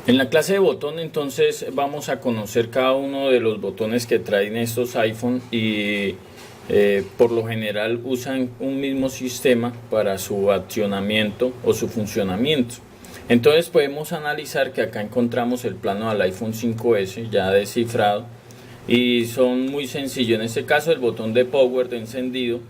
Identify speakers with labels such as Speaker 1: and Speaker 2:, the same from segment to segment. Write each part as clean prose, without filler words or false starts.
Speaker 1: En la clase de botón entonces vamos a conocer cada uno de los botones que traen estos iPhone y por lo general usan un mismo sistema para su accionamiento o su funcionamiento. Entonces podemos analizar que acá encontramos el plano del iPhone 5S ya descifrado y son muy sencillos. En este caso el botón de power de encendido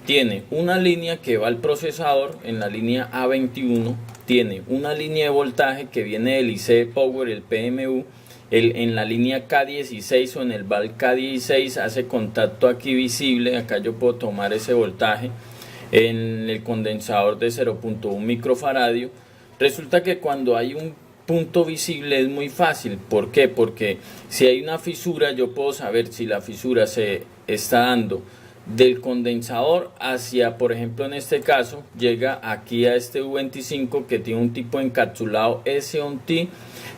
Speaker 1: tiene una línea que va al procesador en la línea A21, tiene una línea de voltaje que viene del IC Power, el PMU, en la línea K16 o en el val K16 hace contacto aquí visible, acá yo puedo tomar ese voltaje en el condensador de 0.1 microfaradio. Resulta que cuando hay un punto visible es muy fácil. ¿Por qué? Porque si hay una fisura yo puedo saber si la fisura se está dando del condensador hacia, por ejemplo en este caso, llega aquí a este U25 que tiene un tipo encapsulado SOT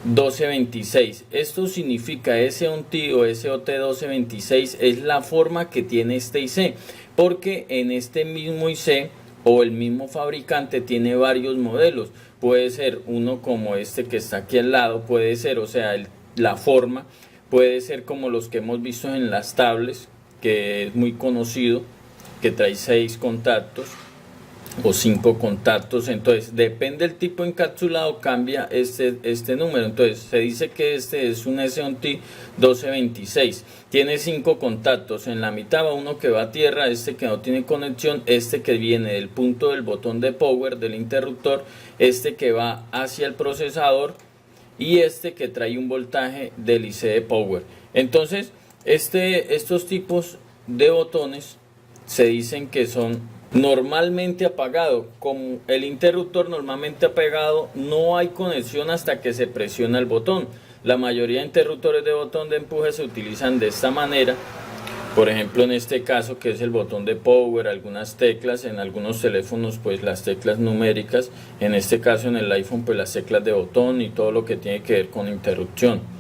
Speaker 1: 1226. Esto significa SOT o SOT 1226 es la forma que tiene este IC, porque en este mismo IC o el mismo fabricante tiene varios modelos. Puede ser uno como este que está aquí al lado, puede ser, o sea, la forma puede ser como los que hemos visto en las tablets, que es muy conocido, que trae 6 contactos o 5 contactos. Entonces depende del tipo encapsulado, cambia este número. Entonces se dice que este es un SOT 1226, tiene 5 contactos. En la mitad va uno que va a tierra, este que no tiene conexión, este que viene del punto del botón de power del interruptor, este que va hacia el procesador y este que trae un voltaje del IC de power. Entonces estos tipos de botones se dicen que son normalmente apagados. Como el interruptor normalmente apagado, no hay conexión hasta que se presiona el botón. La mayoría de interruptores de botón de empuje se utilizan de esta manera. Por ejemplo, en este caso que es el botón de power, algunas teclas, en algunos teléfonos pues las teclas numéricas, en este caso en el iPhone pues las teclas de botón y todo lo que tiene que ver con interrupción.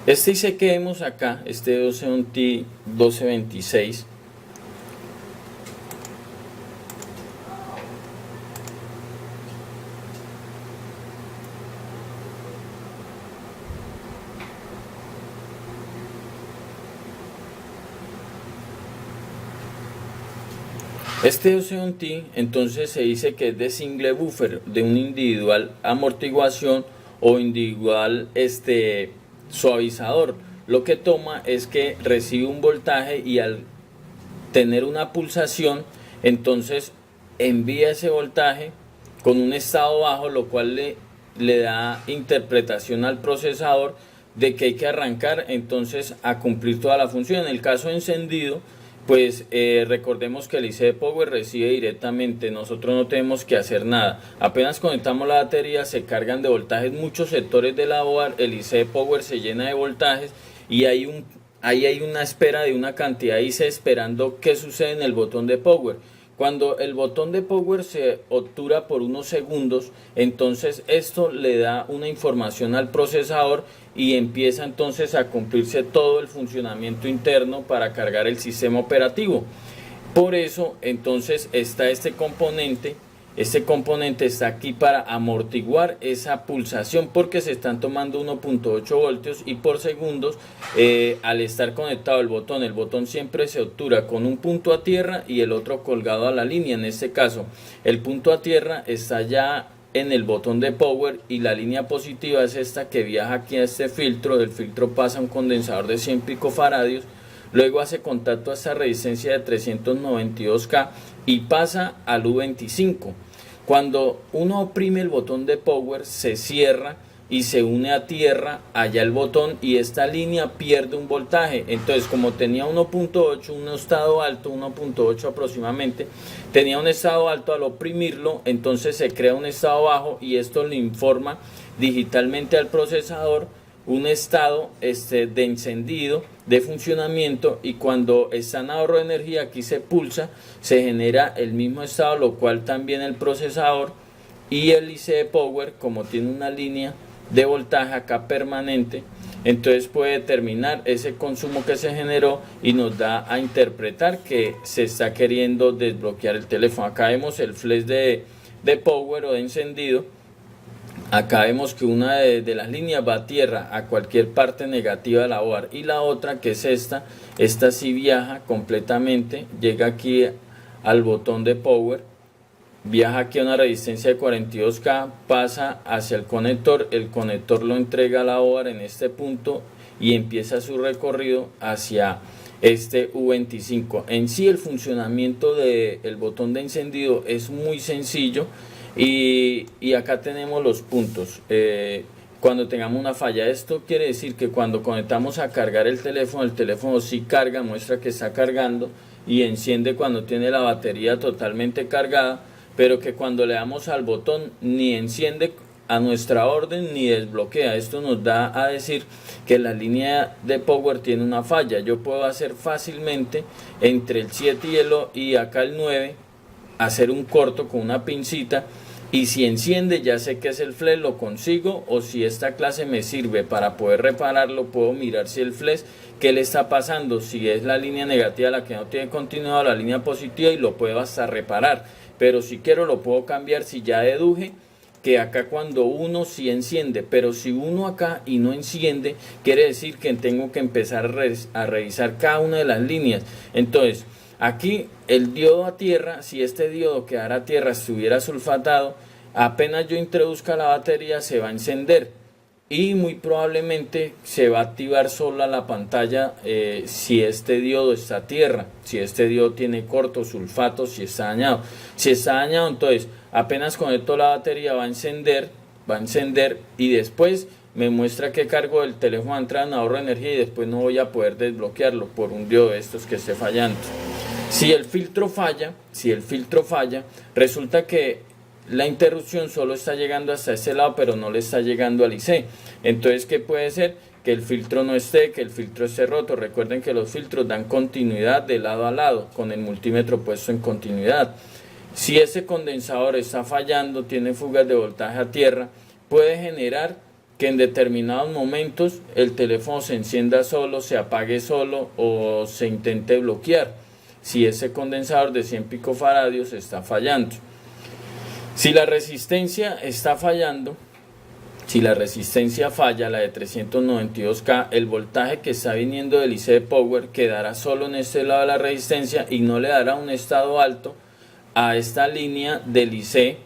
Speaker 1: Este IC que vemos acá, este 1226, este 12T entonces se dice que es de single buffer, de un individual amortiguación o individual suavizador. Lo que toma es que recibe un voltaje y al tener una pulsación entonces envía ese voltaje con un estado bajo, lo cual le da interpretación al procesador de que hay que arrancar entonces a cumplir toda la función. En el caso de encendido pues recordemos que el IC de power recibe directamente, nosotros no tenemos que hacer nada, apenas conectamos la batería se cargan de voltajes muchos sectores de la board, el IC de power se llena de voltajes y ahí hay una espera de una cantidad de IC esperando qué sucede en el botón de power. Cuando el botón de power se obtura por unos segundos, entonces esto le da una información al procesador y empieza entonces a cumplirse todo el funcionamiento interno para cargar el sistema operativo. Por eso entonces está este componente está aquí para amortiguar esa pulsación, porque se están tomando 1.8 voltios y por segundos al estar conectado el botón siempre se obtura con un punto a tierra y el otro colgado a la línea. En este caso el punto a tierra está ya en el botón de power y la línea positiva es esta que viaja aquí a este filtro. Del filtro pasa a un condensador de 100 picofaradios, luego hace contacto a esta resistencia de 392K y pasa al U25. Cuando uno oprime el botón de power se cierra y se une a tierra allá el botón y esta línea pierde un voltaje. Entonces como tenía 1.8, un estado alto, 1.8 aproximadamente, tenía un estado alto, al oprimirlo entonces se crea un estado bajo y esto le informa digitalmente al procesador un estado de encendido, de funcionamiento, y cuando está en ahorro de energía aquí se pulsa, se genera el mismo estado, lo cual también el procesador y el IC de power, como tiene una línea de voltaje acá permanente, entonces puede determinar ese consumo que se generó y nos da a interpretar que se está queriendo desbloquear el teléfono. Acá vemos el flash de power o de encendido. Acá vemos que una de las líneas va a tierra, a cualquier parte negativa de la OAR, y la otra, que es esta sí viaja completamente, llega aquí al botón de power, viaja aquí a una resistencia de 42K, pasa hacia el conector lo entrega a la OAR en este punto y empieza su recorrido hacia este U25. En sí el funcionamiento del botón de encendido es muy sencillo. Y acá tenemos los puntos. Cuando tengamos una falla, esto quiere decir que cuando conectamos a cargar el teléfono sí carga, muestra que está cargando y enciende cuando tiene la batería totalmente cargada, pero que cuando le damos al botón ni enciende a nuestra orden ni desbloquea. Esto nos da a decir que la línea de power tiene una falla. Yo puedo hacer fácilmente entre el 7 y acá el 9, hacer un corto con una pincita, y si enciende ya sé que es el flash, lo consigo, o si esta clase me sirve para poder repararlo, puedo mirar si el flash, qué le está pasando, si es la línea negativa la que no tiene continuidad o la línea positiva, y lo puedo hasta reparar. Pero si quiero lo puedo cambiar. Si ya deduje que acá cuando uno sí enciende, pero si uno acá y no enciende, quiere decir que tengo que empezar a revisar cada una de las líneas. Entonces aquí el diodo a tierra, si este diodo quedara a tierra, estuviera sulfatado, apenas yo introduzca la batería se va a encender y muy probablemente se va a activar sola la pantalla si este diodo está a tierra, si este diodo tiene corto, sulfato, si está dañado. Si está dañado, entonces apenas conecto la batería va a encender y después me muestra que cargo el teléfono a entrar en ahorro de energía y después no voy a poder desbloquearlo por un diodo de estos que esté fallando. Si el filtro falla, resulta que la interrupción solo está llegando hasta este lado, pero no le está llegando al IC. Entonces, ¿qué puede ser? Que el filtro no esté, que el filtro esté roto. Recuerden que los filtros dan continuidad de lado a lado, con el multímetro puesto en continuidad. Si ese condensador está fallando, tiene fugas de voltaje a tierra, puede generar que en determinados momentos el teléfono se encienda solo, se apague solo o se intente bloquear, si ese condensador de 100 picofaradios está fallando. Si la resistencia está fallando, si la resistencia falla, la de 392K, el voltaje que está viniendo del IC de power quedará solo en este lado de la resistencia y no le dará un estado alto a esta línea del IC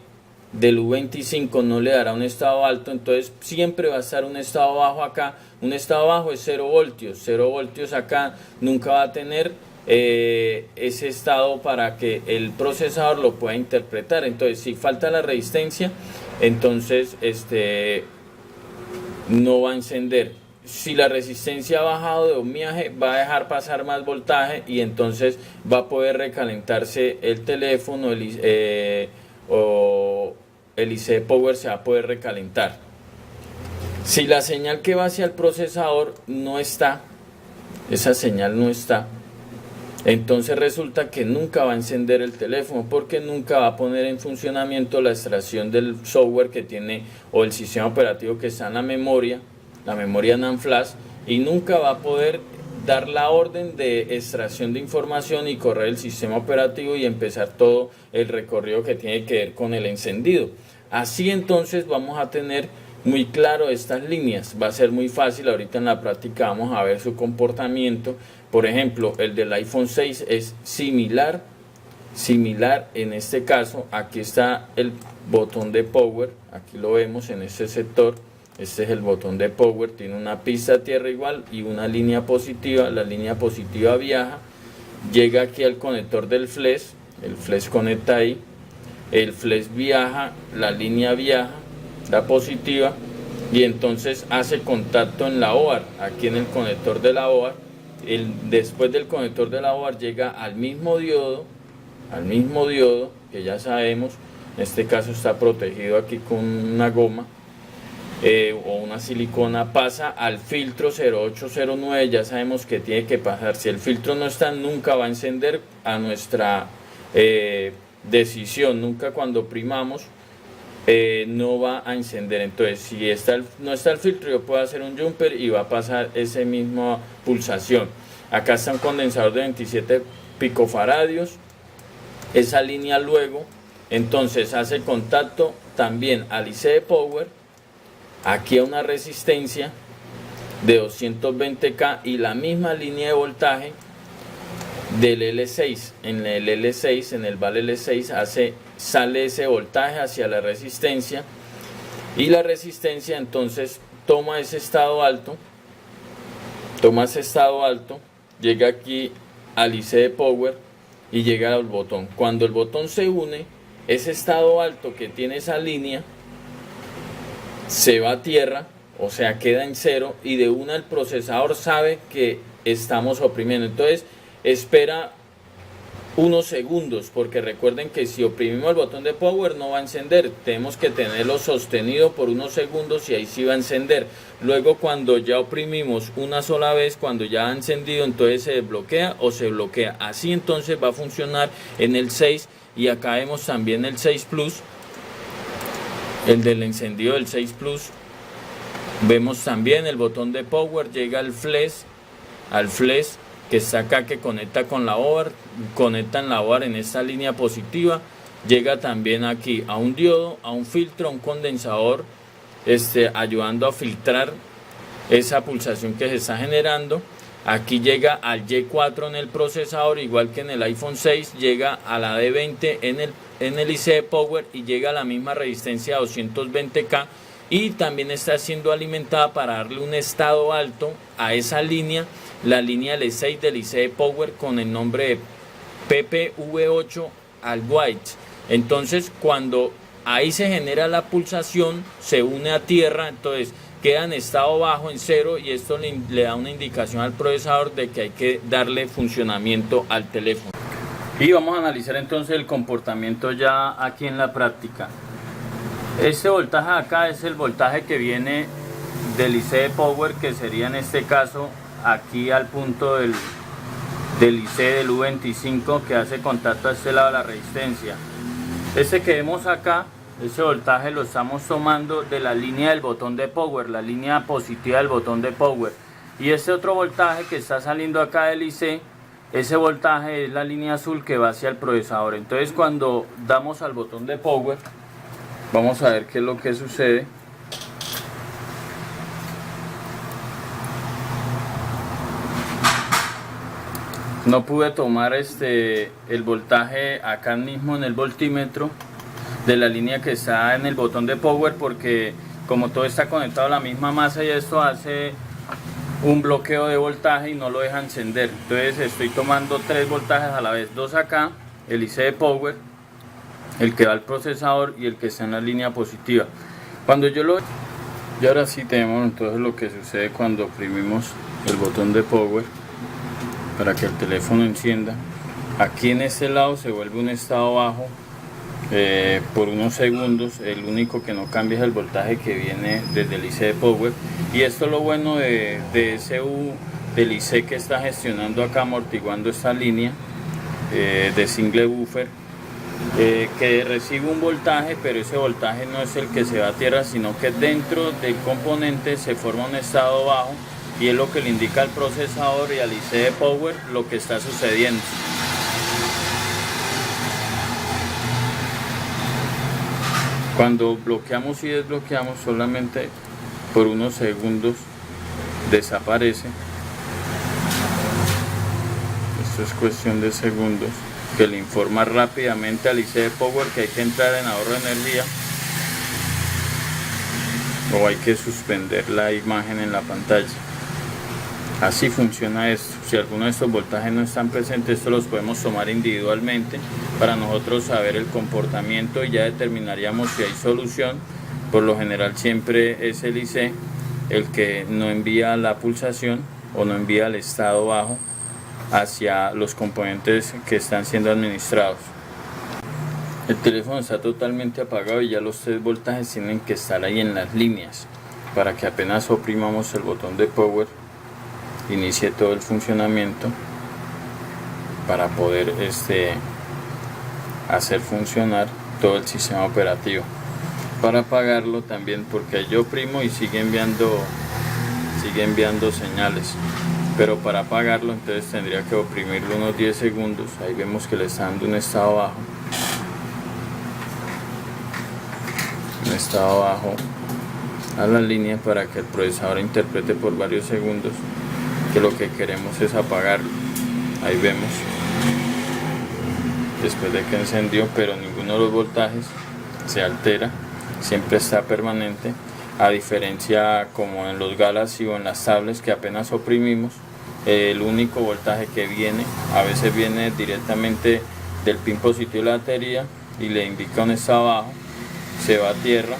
Speaker 1: del U25, no le dará un estado alto. Entonces siempre va a estar un estado bajo acá. Un estado bajo es 0 voltios, 0 voltios acá nunca va a tener ese estado para que el procesador lo pueda interpretar. Entonces si falta la resistencia, entonces no va a encender. Si la resistencia ha bajado de ohmiaje, va a dejar pasar más voltaje y entonces va a poder recalentarse el teléfono o el IC Power se va a poder recalentar. Si la señal que va hacia el procesador no está, esa señal no está, entonces resulta que nunca va a encender el teléfono porque nunca va a poner en funcionamiento la extracción del software que tiene o el sistema operativo que está en la memoria NAND flash, y nunca va a poder dar la orden de extracción de información y correr el sistema operativo y empezar todo el recorrido que tiene que ver con el encendido. Así entonces vamos a tener muy claro estas líneas. Va a ser muy fácil, ahorita en la práctica vamos a ver su comportamiento. Por ejemplo, el del iPhone 6 es similar en este caso. Aquí está el botón de power, aquí lo vemos en este sector. Este es el botón de power, tiene una pista a tierra igual y una línea positiva. La línea positiva viaja, llega aquí al conector del flash, el flash conecta ahí, el flash viaja, la línea viaja, la positiva, y entonces hace contacto en la OAR, aquí en el conector de la OAR. Después del conector de la OAR llega al mismo diodo que ya sabemos, en este caso está protegido aquí con una goma o una silicona, pasa al filtro 0809, ya sabemos que tiene que pasar. Si el filtro no está, nunca va a encender a nuestra decisión, nunca cuando primamos no va a encender. Entonces si no está el filtro, yo puedo hacer un jumper y va a pasar esa misma pulsación. Acá está un condensador de 27 picofaradios, esa línea luego entonces hace contacto también al IC de power aquí a una resistencia de 220K y la misma línea de voltaje del L6. En el L6, en el val L6 sale ese voltaje hacia la resistencia, y la resistencia entonces toma ese estado alto, llega aquí al IC de power y llega al botón. Cuando el botón se une, ese estado alto que tiene esa línea se va a tierra, o sea, queda en cero, y de una el procesador sabe que estamos oprimiendo. Entonces espera unos segundos, porque recuerden que si oprimimos el botón de power no va a encender, tenemos que tenerlo sostenido por unos segundos y ahí sí va a encender. Luego, cuando ya oprimimos una sola vez, cuando ya ha encendido, entonces se desbloquea o se bloquea. Así entonces va a funcionar en el 6, y acá vemos también el 6 Plus, el del encendido del 6 Plus. Vemos también el botón de power, llega al flash que está acá, que conecta con la OVAR, conecta en la OVAR en esta línea positiva. Llega también aquí a un diodo, a un filtro, a un condensador, ayudando a filtrar esa pulsación que se está generando. Aquí llega al Y4 en el procesador, igual que en el iPhone 6, llega a la D20 en el IC de power, y llega a la misma resistencia 220K, y también está siendo alimentada para darle un estado alto a esa línea, la línea L6 del IC de power, con el nombre de PPV8 al white. Entonces, cuando ahí se genera la pulsación, se une a tierra, entonces queda en estado bajo, en cero, y esto le da una indicación al procesador de que hay que darle funcionamiento al teléfono. Y vamos a analizar entonces el comportamiento ya aquí en la práctica. Este voltaje acá es el voltaje que viene del IC de power, que sería en este caso aquí al punto del IC del U25, que hace contacto a este lado de la resistencia. Este que vemos acá, ese voltaje lo estamos tomando de la línea del botón de power, la línea positiva del botón de power. Y este otro voltaje que está saliendo acá del IC, ese voltaje es la línea azul que va hacia el procesador. Entonces, cuando damos al botón de power, vamos a ver qué es lo que sucede. No pude tomar el voltaje acá mismo en el voltímetro de la línea que está en el botón de power, porque como todo está conectado a la misma masa, y esto hace un bloqueo de voltaje y no lo deja encender. Entonces estoy tomando 3 voltajes a la vez, 2 acá, el IC de power, el que va al procesador, y el que está en la línea positiva. Y ahora sí tenemos entonces lo que sucede cuando oprimimos el botón de power para que el teléfono encienda. Aquí en este lado se vuelve un estado bajo por unos segundos. El único que no cambia es el voltaje que viene desde el IC de power, y esto es lo bueno de SU del IC, que está gestionando acá, amortiguando esta línea de single buffer, que recibe un voltaje, pero ese voltaje no es el que se va a tierra, sino que dentro del componente se forma un estado bajo, y es lo que le indica al procesador y al IC de power lo que está sucediendo. Cuando bloqueamos y desbloqueamos, solamente por unos segundos desaparece. Esto es cuestión de segundos, que le informa rápidamente al IC de power que hay que entrar en ahorro de energía, o hay que suspender la imagen en la pantalla. Así funciona esto. Si alguno de estos voltajes no están presentes, estos los podemos tomar individualmente para nosotros saber el comportamiento, y ya determinaríamos si hay solución. Por lo general siempre es el IC el que no envía la pulsación o no envía el estado bajo hacia los componentes que están siendo administrados. El teléfono está totalmente apagado, y ya los 3 voltajes tienen que estar ahí en las líneas para que apenas oprimamos el botón de power inicie todo el funcionamiento para poder hacer funcionar todo el sistema operativo. Para apagarlo también, porque yo oprimo y sigue enviando señales, pero para apagarlo entonces tendría que oprimirlo unos 10 segundos. Ahí vemos que le está dando un estado bajo, a la línea para que el procesador interprete por varios segundos que lo que queremos es apagarlo. Ahí vemos después de que encendió, pero ninguno de los voltajes se altera, siempre está permanente, a diferencia como en los Galaxy o en las tablets que apenas oprimimos, el único voltaje que viene, a veces viene directamente del pin positivo de la batería y le indica un estado bajo, se va a tierra.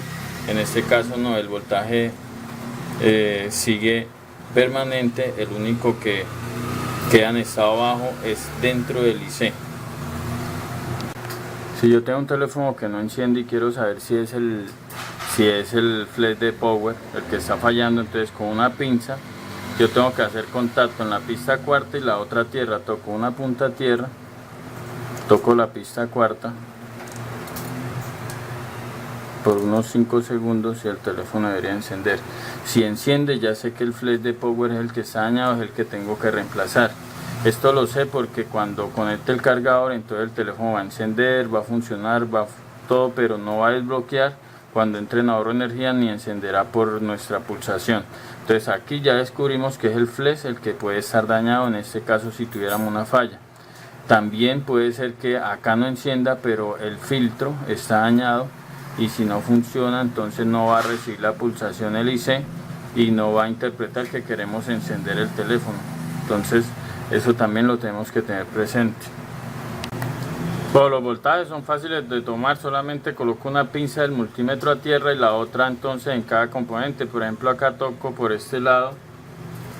Speaker 1: En este caso no, el voltaje sigue permanente, el único que queda en estado bajo es dentro del IC. Si yo tengo un teléfono que no enciende y quiero saber si es el flash de power el que está fallando, entonces con una pinza yo tengo que hacer contacto en la pista cuarta y la otra tierra, toco una punta tierra, toco la pista cuarta por unos 5 segundos y el teléfono debería encender. Si enciende, ya sé que el flash de power es el que está dañado, es el que tengo que reemplazar. Esto lo sé porque cuando conecte el cargador, entonces el teléfono va a encender, va a funcionar, va todo, pero no va a desbloquear cuando entre en ahorro de energía ni encenderá por nuestra pulsación. Entonces aquí ya descubrimos que es el flash el que puede estar dañado, en este caso si tuviéramos una falla. También puede ser que acá no encienda, pero el filtro está dañado y si no funciona, entonces no va a recibir la pulsación el IC y no va a interpretar que queremos encender el teléfono. Entonces eso también lo tenemos que tener presente. Todos los voltajes son fáciles de tomar, solamente coloco una pinza del multímetro a tierra y la otra entonces en cada componente. Por ejemplo, acá toco por este lado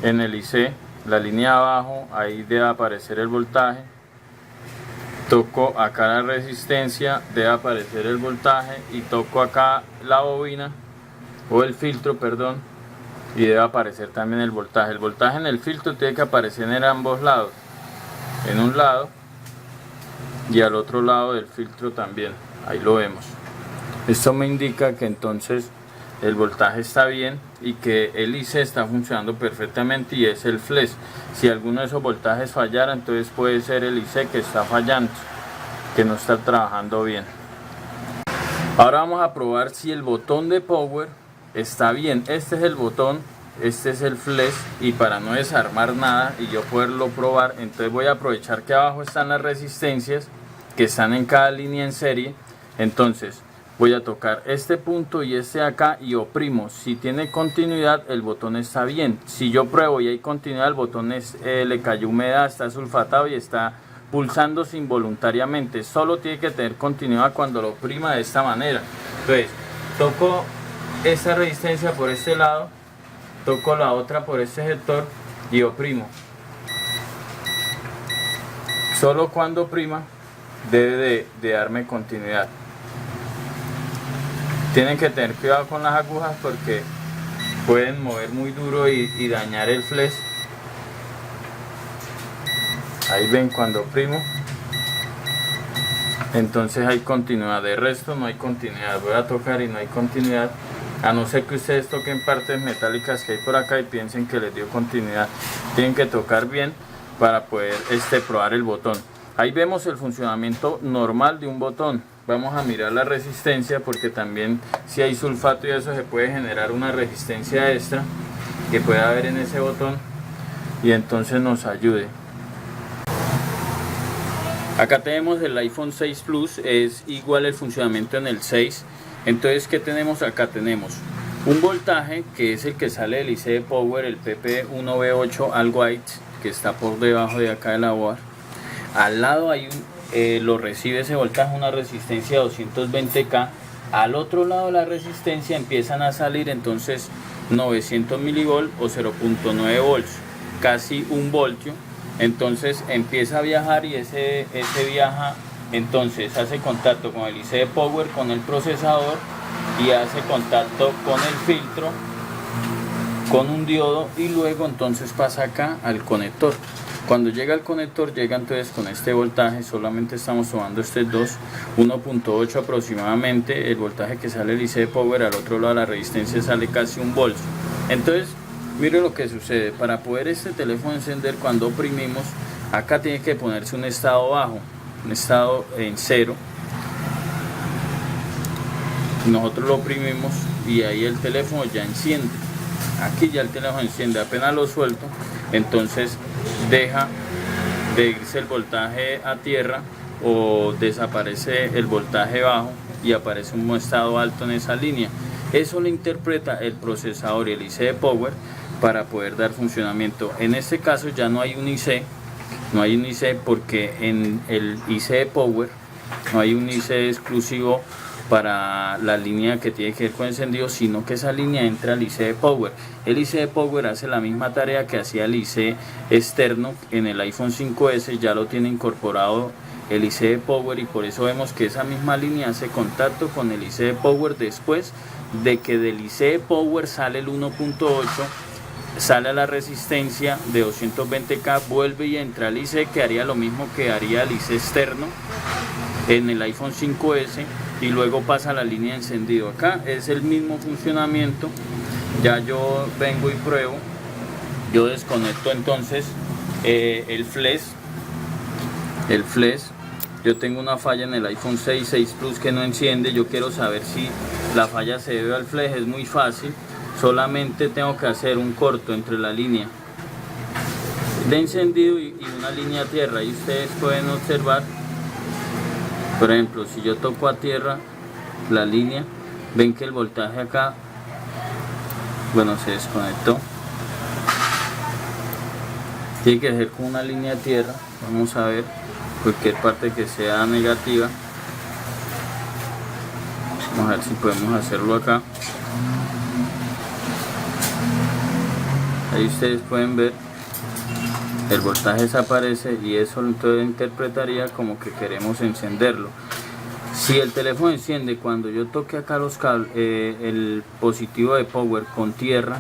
Speaker 1: en el IC, la línea abajo, ahí debe aparecer el voltaje. Toco acá la resistencia, debe aparecer el voltaje, y toco acá la bobina o el filtro, perdón, y debe aparecer también el voltaje. El voltaje en el filtro tiene que aparecer en ambos lados, en un lado y al otro lado del filtro también, ahí lo vemos. Esto me indica que entonces el voltaje está bien y que el IC está funcionando perfectamente y es el flash. Si alguno de esos voltajes fallara, entonces puede ser el IC que está fallando, que no está trabajando bien. Ahora vamos a probar si el botón de power está bien. Este es el botón, este es el flash, y para no desarmar nada y yo poderlo probar, entonces voy a aprovechar que abajo están las resistencias que están en cada línea en serie. Entonces voy a tocar este punto y este acá y oprimo. Si tiene continuidad, el botón está bien. Si yo pruebo y hay continuidad, el botón le cayó humedad, está sulfatado y está pulsándose involuntariamente. Solo tiene que tener continuidad cuando lo oprima de esta manera. Entonces toco esta resistencia por este lado, toco la otra por este sector y oprimo. Solo cuando oprima debe de darme continuidad. Tienen que tener cuidado con las agujas porque pueden mover muy duro y dañar el flash. Ahí ven cuando oprimo, entonces hay continuidad. De resto no hay continuidad. Voy a tocar y no hay continuidad, a no ser que ustedes toquen partes metálicas que hay por acá y piensen que les dio continuidad. Tienen que tocar bien para poder probar el botón. Ahí vemos el funcionamiento normal de un botón. Vamos a mirar la resistencia porque también si hay sulfato y eso se puede generar una resistencia extra que puede haber en ese botón y entonces nos ayude. Acá tenemos el iPhone 6 Plus, es igual el funcionamiento en el 6. Entonces, ¿qué tenemos acá? Tenemos un voltaje que es el que sale del IC de power, el PP1B8 All White, que está por debajo de acá de la board. Al lado hay lo recibe ese voltaje, una resistencia 220K. Al otro lado de la resistencia empiezan a salir entonces 900 milivolt o 0.9 volts, casi un voltio. Entonces empieza a viajar y ese viaja, entonces hace contacto con el IC de power, con el procesador, y hace contacto con el filtro, con un diodo, y luego entonces pasa acá al conector. Cuando llega al conector, llega entonces con este voltaje. Solamente estamos tomando estos dos, 1.8 aproximadamente. El voltaje que sale del IC de power, al otro lado de la resistencia sale casi un volt. Entonces mire lo que sucede. Para poder este teléfono encender, cuando oprimimos, acá tiene que ponerse un estado bajo, un estado en cero. nosotros lo oprimimos y ahí el teléfono ya enciende. Aquí ya el teléfono enciende, apenas lo suelto, entonces deja de irse el voltaje a tierra o desaparece el voltaje bajo y aparece un estado alto en esa línea. Eso lo interpreta el procesador y el IC de Power para poder dar funcionamiento. En este caso ya no hay un IC, porque en el IC de Power no hay un IC exclusivo para la línea que tiene que ver con encendido, sino que esa línea entra al IC de Power. El IC de Power hace la misma tarea que hacía el IC externo en el iPhone 5S, ya lo tiene incorporado el IC de Power, y por eso vemos que esa misma línea hace contacto con el IC de Power después de que del IC de Power sale el 1.8, sale a la resistencia de 220K, vuelve y entra al IC, que haría lo mismo que haría el IC externo en el iPhone 5S, y luego pasa a la línea de encendido. Acá es el mismo funcionamiento. Ya yo vengo y pruebo, yo desconecto entonces el flash. Yo tengo una falla en el iPhone 6 Plus que no enciende. Yo quiero saber si la falla se debe al flash. Es muy fácil, solamente tengo que hacer un corto entre la línea de encendido y una línea a tierra, y ustedes pueden observar, por ejemplo, si yo toco a tierra la línea, ven que el voltaje acá, bueno, se desconectó. Tiene que ser con una línea a tierra. Vamos a ver cualquier parte que sea negativa. Vamos a ver si podemos hacerlo acá. Ahí ustedes pueden ver, el voltaje desaparece, y eso entonces interpretaría como que queremos encenderlo. Si el teléfono enciende cuando yo toque acá los cables, el positivo de Power con tierra,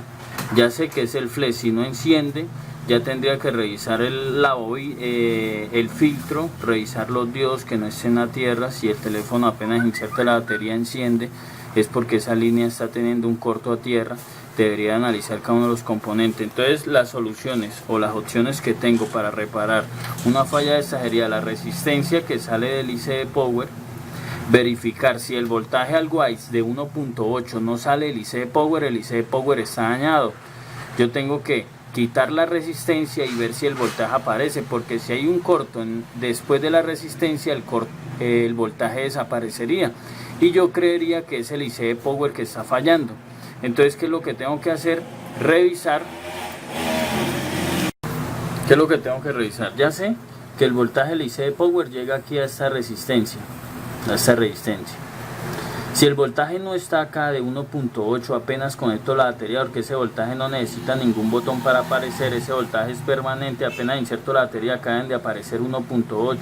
Speaker 1: ya sé que es el flash. Si no enciende, ya tendría que revisar el filtro, revisar los diodos que no estén a tierra. Si el teléfono apenas inserte la batería enciende, es porque esa línea está teniendo un corto a tierra. Debería analizar cada uno de los componentes. Entonces las soluciones o las opciones que tengo para reparar una falla de esta sería la resistencia que sale del IC de Power, verificar si el voltaje al WISE de 1.8 no sale del IC de Power, el IC de Power está dañado. Yo tengo que quitar la resistencia y ver si el voltaje aparece, porque si hay un corto después de la resistencia, el voltaje desaparecería, y yo creería que es el IC de Power que está fallando. Entonces, ¿qué es lo que tengo que hacer? Revisar. ¿Qué es lo que tengo que revisar? Ya sé que el voltaje del IC de Power llega aquí a esta resistencia, Si el voltaje no está acá de 1.8, apenas conecto la batería, porque ese voltaje no necesita ningún botón para aparecer, ese voltaje es permanente, apenas inserto la batería acaban de aparecer 1.8.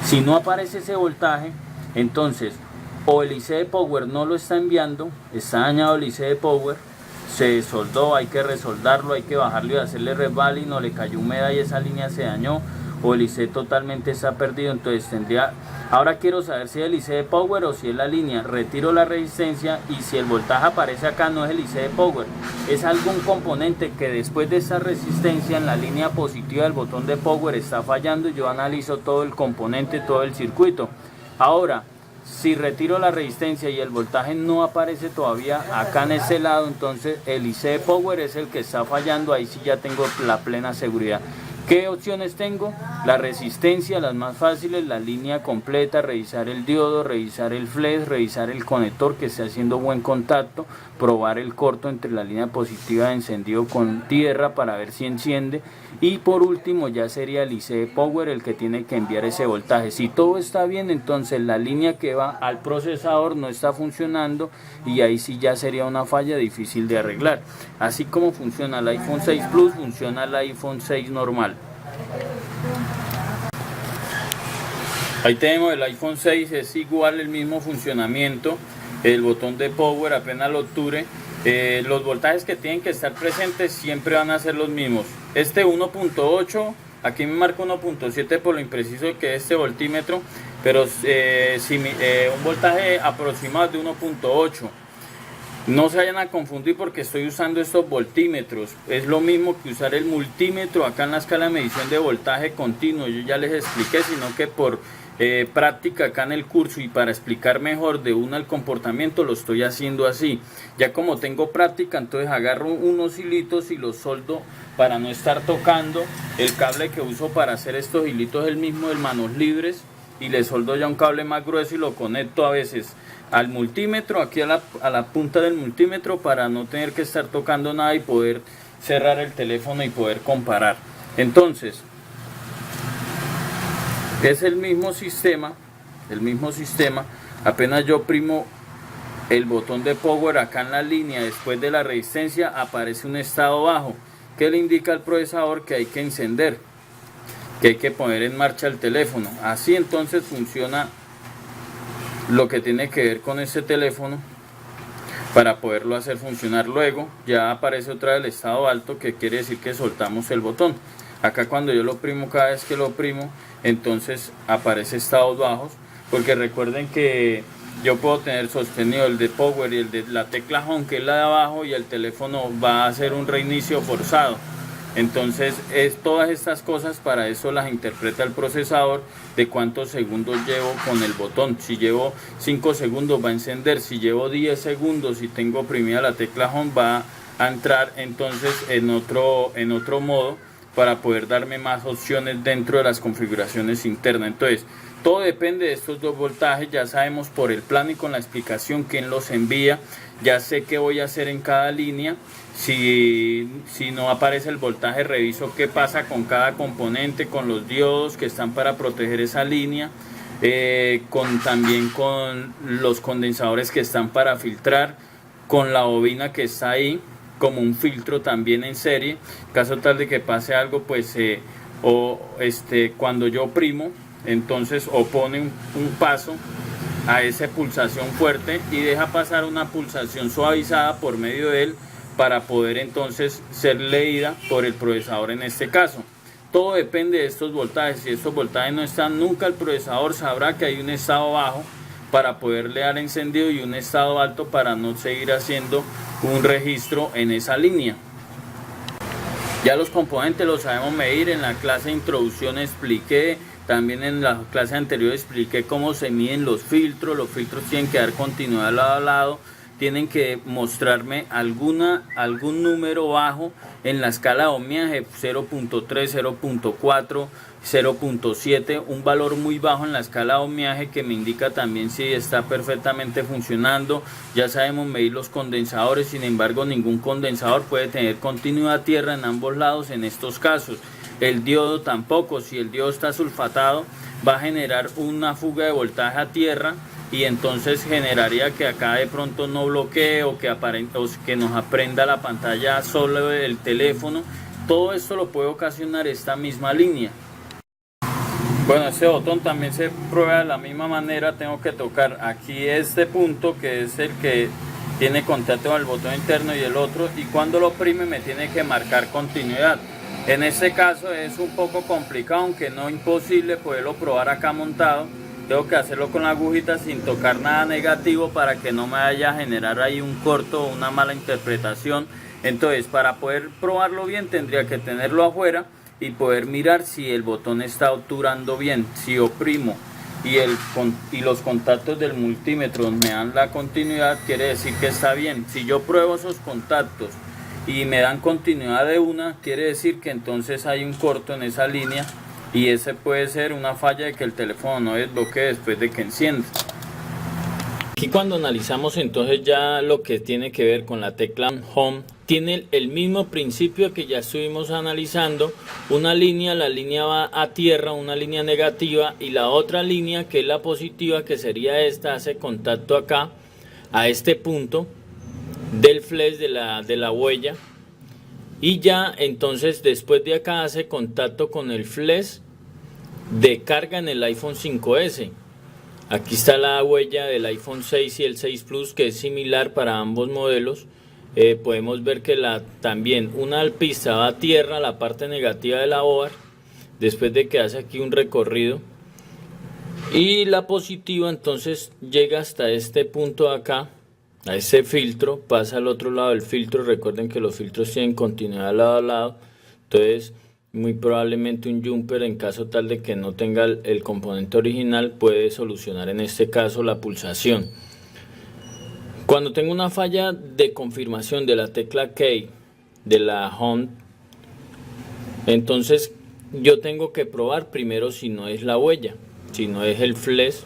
Speaker 1: Si no aparece ese voltaje, entonces o el IC de Power no lo está enviando, está dañado el IC de Power, se soldó, hay que resoldarlo, hay que bajarlo y hacerle reballing, o le cayó humedad y esa línea se dañó, o el IC totalmente está perdido. Entonces ahora quiero saber si es el IC de Power o si es la línea. Retiro la resistencia, y si el voltaje aparece acá, no es el IC de Power, es algún componente que después de esa resistencia en la línea positiva del botón de Power está fallando, y yo analizo todo el componente, todo el circuito. Ahora, si retiro la resistencia y el voltaje no aparece todavía acá en ese lado, entonces el IC de Power es el que está fallando. Ahí sí ya tengo la plena seguridad. ¿Qué opciones tengo? La resistencia, las más fáciles, la línea completa, revisar el diodo, revisar el flash, revisar el conector que esté haciendo buen contacto, probar el corto entre la línea positiva de encendido con tierra para ver si enciende, y por último ya sería el IC de Power el que tiene que enviar ese voltaje. Si todo está bien, entonces la línea que va al procesador no está funcionando, y ahí sí ya sería una falla difícil de arreglar. Así como funciona el iPhone 6 Plus, funciona el iPhone 6 normal. Ahí tenemos el iPhone 6, es igual, el mismo funcionamiento, el botón de Power apenas lo obture. Los voltajes que tienen que estar presentes siempre van a ser los mismos. Este 1.8, aquí me marca 1.7 por lo impreciso que es este voltímetro, pero un voltaje aproximado de 1.8. No se vayan a confundir porque estoy usando estos voltímetros. Es lo mismo que usar el multímetro acá en la escala de medición de voltaje continuo. Yo ya les expliqué, sino que por práctica acá en el curso y para explicar mejor de una el comportamiento lo estoy haciendo así. Ya como tengo práctica, entonces agarro unos hilitos y los soldo para no estar tocando. El cable que uso para hacer estos hilitos es el mismo del manos libres, y le soldo ya un cable más grueso y lo conecto a veces al multímetro, aquí a la punta del multímetro, para no tener que estar tocando nada y poder cerrar el teléfono y poder comparar. Entonces es el mismo sistema, apenas yo oprimo el botón de power acá en la línea, después de la resistencia aparece un estado bajo que le indica al procesador que hay que encender, que hay que poner en marcha el teléfono. Así entonces funciona lo que tiene que ver con este teléfono para poderlo hacer funcionar. Luego ya aparece otra vez el estado alto, que quiere decir que soltamos el botón. Acá cuando yo lo oprimo, cada vez que lo oprimo, entonces aparece estados bajos, porque recuerden que yo puedo tener sostenido el de power y el de la tecla home, que es la de abajo, y el teléfono va a hacer un reinicio forzado. Entonces todas estas cosas, para eso las interpreta el procesador, de cuántos segundos llevo con el botón. Si llevo 5 segundos va a encender, si llevo 10 segundos y tengo oprimida la tecla home, va a entrar entonces en otro modo, para poder darme más opciones dentro de las configuraciones internas. Entonces todo depende de estos dos voltajes. Ya sabemos por el plano y con la explicación quién los envía. Ya sé qué voy a hacer en cada línea. Si no aparece el voltaje, reviso qué pasa con cada componente, con los diodos que están para proteger esa línea, también con los condensadores que están para filtrar, con la bobina que está ahí como un filtro también en serie, caso tal de que pase algo, pues cuando yo oprimo, entonces opone un paso a esa pulsación fuerte y deja pasar una pulsación suavizada por medio de él, para poder entonces ser leída por el procesador en este caso. Todo depende de estos voltajes. Si estos voltajes no están, nunca el procesador sabrá que hay un estado bajo para poderle dar encendido y un estado alto para no seguir haciendo un registro en esa línea. Ya los componentes los sabemos medir. En la clase de introducción expliqué, también en la clase anterior expliqué cómo se miden los filtros. Los filtros tienen que dar continuidad lado a lado, tienen que mostrarme algún número bajo en la escala de ohmiaje, 0.3, 0.4, 0.7, un valor muy bajo en la escala de ohmiaje que me indica también si está perfectamente funcionando. Ya sabemos medir los condensadores, sin embargo ningún condensador puede tener continuidad a tierra en ambos lados en estos casos. El diodo tampoco. Si el diodo está sulfatado, va a generar una fuga de voltaje a tierra, y entonces generaría que acá de pronto no bloquee, o que nos aprenda la pantalla solo del teléfono. Todo esto lo puede ocasionar esta misma línea. Bueno, este botón también se prueba de la misma manera. Tengo que tocar aquí este punto, que es el que tiene contacto con el botón interno, y el otro, y cuando lo oprime me tiene que marcar continuidad. En este caso es un poco complicado, aunque no imposible poderlo probar acá montado. Tengo que hacerlo con la agujita sin tocar nada negativo, para que no me vaya a generar ahí un corto o una mala interpretación. Entonces, para poder probarlo bien, tendría que tenerlo afuera y poder mirar si el botón está obturando bien. Si oprimo y los contactos del multímetro me dan la continuidad, quiere decir que está bien. Si yo pruebo esos contactos y me dan continuidad de una, quiere decir que entonces hay un corto en esa línea, y ese puede ser una falla de que el teléfono no desbloquee después de que encienda. Aquí cuando analizamos entonces ya lo que tiene que ver con la tecla Home, tiene el mismo principio que ya estuvimos analizando. Una línea, la línea va a tierra, una línea negativa, y la otra línea, que es la positiva, que sería esta, hace contacto acá a este punto del flash de la huella, y ya entonces después de acá hace contacto con el flash de carga en el iPhone 5S. Aquí está la huella del iPhone 6 y el 6 Plus, que es similar para ambos modelos. Podemos ver que también una alpista va a tierra, la parte negativa de la OAR, después de que hace aquí un recorrido, y la positiva entonces llega hasta este punto de acá, a ese filtro, pasa al otro lado del filtro. Recuerden que los filtros tienen continuidad lado a lado. Entonces muy probablemente un jumper, en caso tal de que no tenga el componente original, puede solucionar en este caso la pulsación. Cuando tengo una falla de confirmación de la tecla key de la home, entonces yo tengo que probar primero si no es la huella, si no es el flash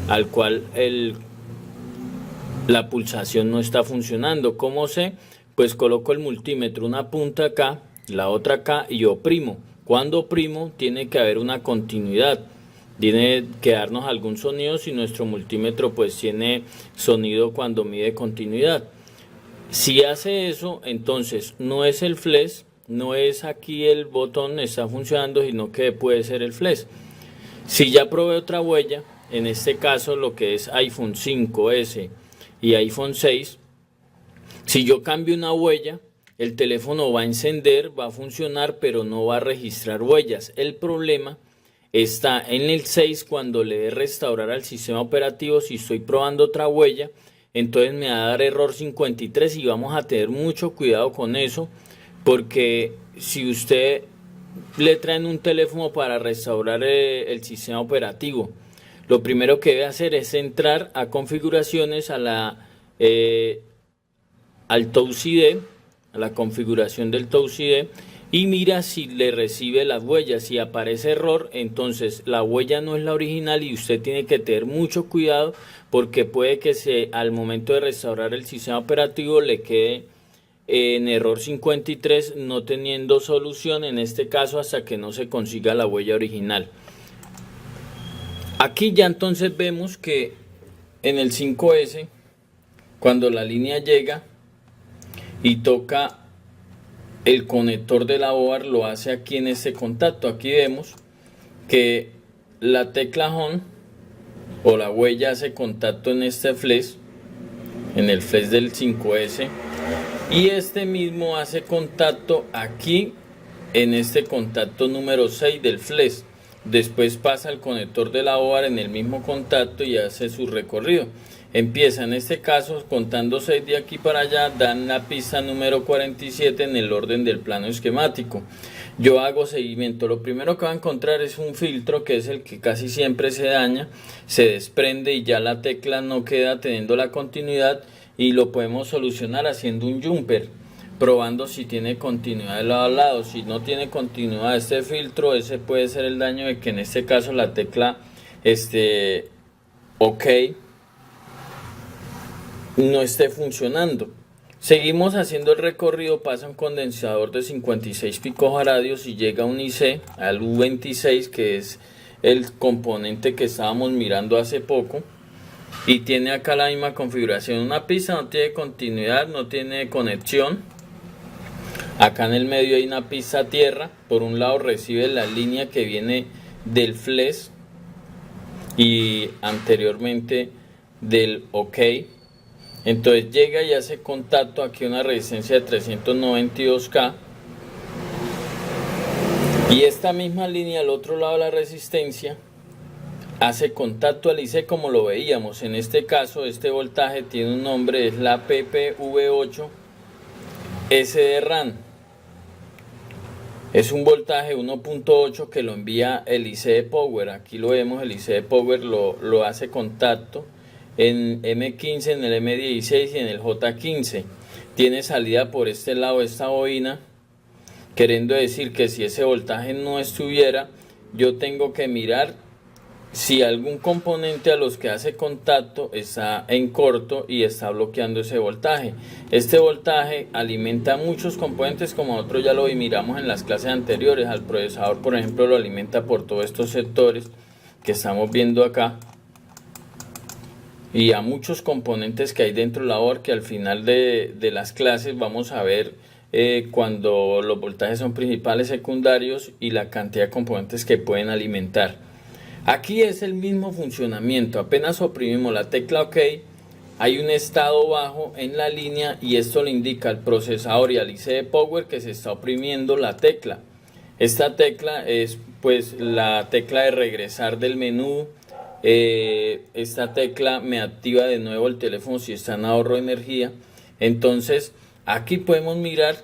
Speaker 1: al cual la pulsación no está funcionando. ¿Cómo sé? Pues coloco el multímetro, una punta acá, la otra acá, y oprimo. Cuando oprimo tiene que haber una continuidad, tiene que darnos algún sonido si nuestro multímetro pues tiene sonido cuando mide continuidad. Si hace eso, entonces no es el flash, no es aquí el botón está funcionando, sino que puede ser el flash. Si ya probé otra huella, en este caso lo que es iPhone 5S y iPhone 6, si yo cambio una huella, el teléfono va a encender, va a funcionar, pero no va a registrar huellas. El problema está en el 6 cuando le dé restaurar al sistema operativo. Si estoy probando otra huella, entonces me va a dar error 53 y vamos a tener mucho cuidado con eso, porque si usted le traen un teléfono para restaurar el sistema operativo, lo primero que debe hacer es entrar a configuraciones, al Touch ID, a la configuración del Touch ID, y mira si le recibe las huellas. Si aparece error, entonces la huella no es la original y usted tiene que tener mucho cuidado, porque puede que al momento de restaurar el sistema operativo le quede en error 53, no teniendo solución en este caso hasta que no se consiga la huella original. Aquí ya entonces vemos que en el 5S, cuando la línea llega y toca el conector de la OAR, lo hace aquí en este contacto. Aquí vemos que la tecla home o la huella hace contacto en este flash, en el flash del 5S, y este mismo hace contacto aquí en este contacto número 6 del flash. Después pasa al conector de la OAR en el mismo contacto y hace su recorrido. Empieza en este caso contando 6 de aquí para allá, dan la pista número 47 en el orden del plano esquemático. Yo hago seguimiento. Lo primero que va a encontrar es un filtro, que es el que casi siempre se daña, se desprende y ya la tecla no queda teniendo la continuidad, y lo podemos solucionar haciendo un jumper, probando si tiene continuidad de lado a lado. Si no tiene continuidad este filtro, ese puede ser el daño de que en este caso la tecla OK no esté funcionando. Seguimos haciendo el recorrido, pasa un condensador de 56 picofaradios y llega un IC al U26, que es el componente que estábamos mirando hace poco, y tiene acá la misma configuración. Una pista no tiene continuidad, no tiene conexión. Acá en el medio hay una pista tierra. Por un lado recibe la línea que viene del flash y anteriormente del OK. Entonces llega y hace contacto aquí a una resistencia de 392K. Y esta misma línea al otro lado de la resistencia hace contacto al IC, como lo veíamos. En este caso este voltaje tiene un nombre, es la PPV8 SDRAN. Es un voltaje 1.8 que lo envía el IC de Power. Aquí lo vemos, el IC de Power lo hace contacto en M15, en el M16 y en el J15. Tiene salida por este lado esta bobina, queriendo decir que si ese voltaje no estuviera, yo tengo que mirar si algún componente a los que hace contacto está en corto y está bloqueando ese voltaje. Este voltaje alimenta muchos componentes, como nosotros ya lo miramos en las clases anteriores. Al procesador, por ejemplo, lo alimenta por todos estos sectores que estamos viendo acá, y a muchos componentes que hay dentro de la OAR, que al final de las clases vamos a ver cuando los voltajes son principales, secundarios y la cantidad de componentes que pueden alimentar. Aquí es el mismo funcionamiento. Apenas oprimimos la tecla OK, hay un estado bajo en la línea y esto le indica al procesador y al IC de Power que se está oprimiendo la tecla. Esta tecla es pues la tecla de regresar del menú. Esta tecla me activa de nuevo el teléfono si está en ahorro de energía. Entonces aquí podemos mirar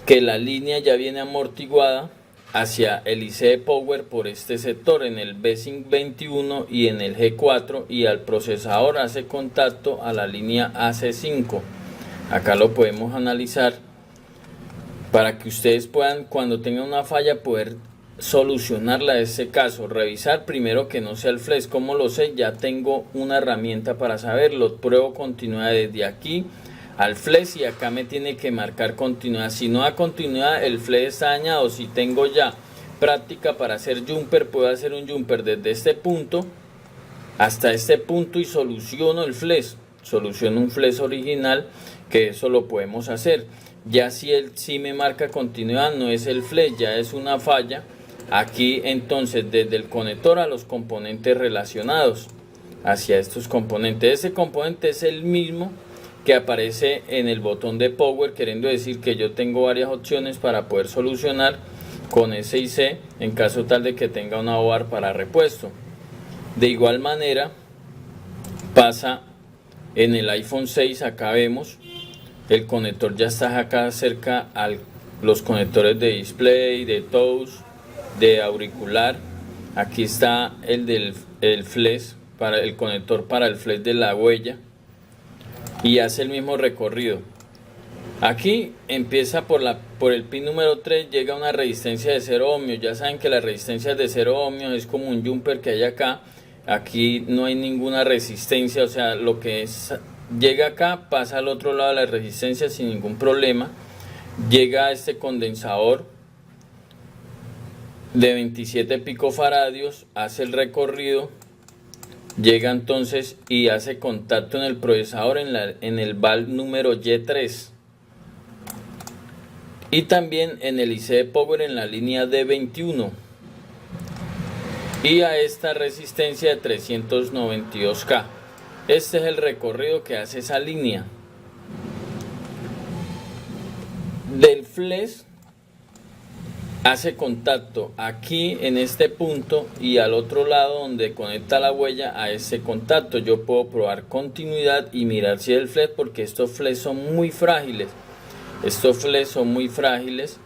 Speaker 1: que la línea ya viene amortiguada hacia el IC Power por este sector en el B-Sync 21 y en el G4, y al procesador hace contacto a la línea AC5. Acá lo podemos analizar para que ustedes puedan, cuando tengan una falla, poder solucionarla. En este caso, revisar primero que no sea el flash. ¿Cómo lo sé? Ya tengo una herramienta para saberlo. Pruebo continuidad desde aquí al flash y acá me tiene que marcar continuidad. Si no da continuidad, el flash está dañado. Si tengo ya práctica para hacer jumper, puedo hacer un jumper desde este punto hasta este punto y soluciono el flash. Soluciono un flash original, que eso lo podemos hacer. Ya si él sí me marca continuidad, no es el flash, ya es una falla. Aquí entonces desde el conector a los componentes relacionados hacia estos componentes. Ese componente es el mismo que aparece en el botón de Power, queriendo decir que yo tengo varias opciones para poder solucionar con ese IC en caso tal de que tenga una OAR para repuesto. De igual manera pasa en el iPhone 6. Acá vemos el conector ya está acá cerca a los conectores de display, de touch, de auricular. Aquí está el flash, para el conector para el flash de la huella, y hace el mismo recorrido. Aquí empieza por el pin número 3, llega a una resistencia de 0 ohmios. Ya saben que la resistencia de 0 ohmios es como un jumper que hay acá. Aquí no hay ninguna resistencia, o sea, lo que es llega acá, pasa al otro lado de la resistencia sin ningún problema. Llega a este condensador de 27 picofaradios, hace el recorrido, llega entonces y hace contacto en el procesador en el valve número Y3 y también en el IC Power en la línea D21 y a esta resistencia de 392K. Este es el recorrido que hace esa línea. Del flash hace contacto aquí en este punto y al otro lado donde conecta la huella a ese contacto. Yo puedo probar continuidad y mirar si es el flash, porque estos flash son muy frágiles. Estos flash son muy frágiles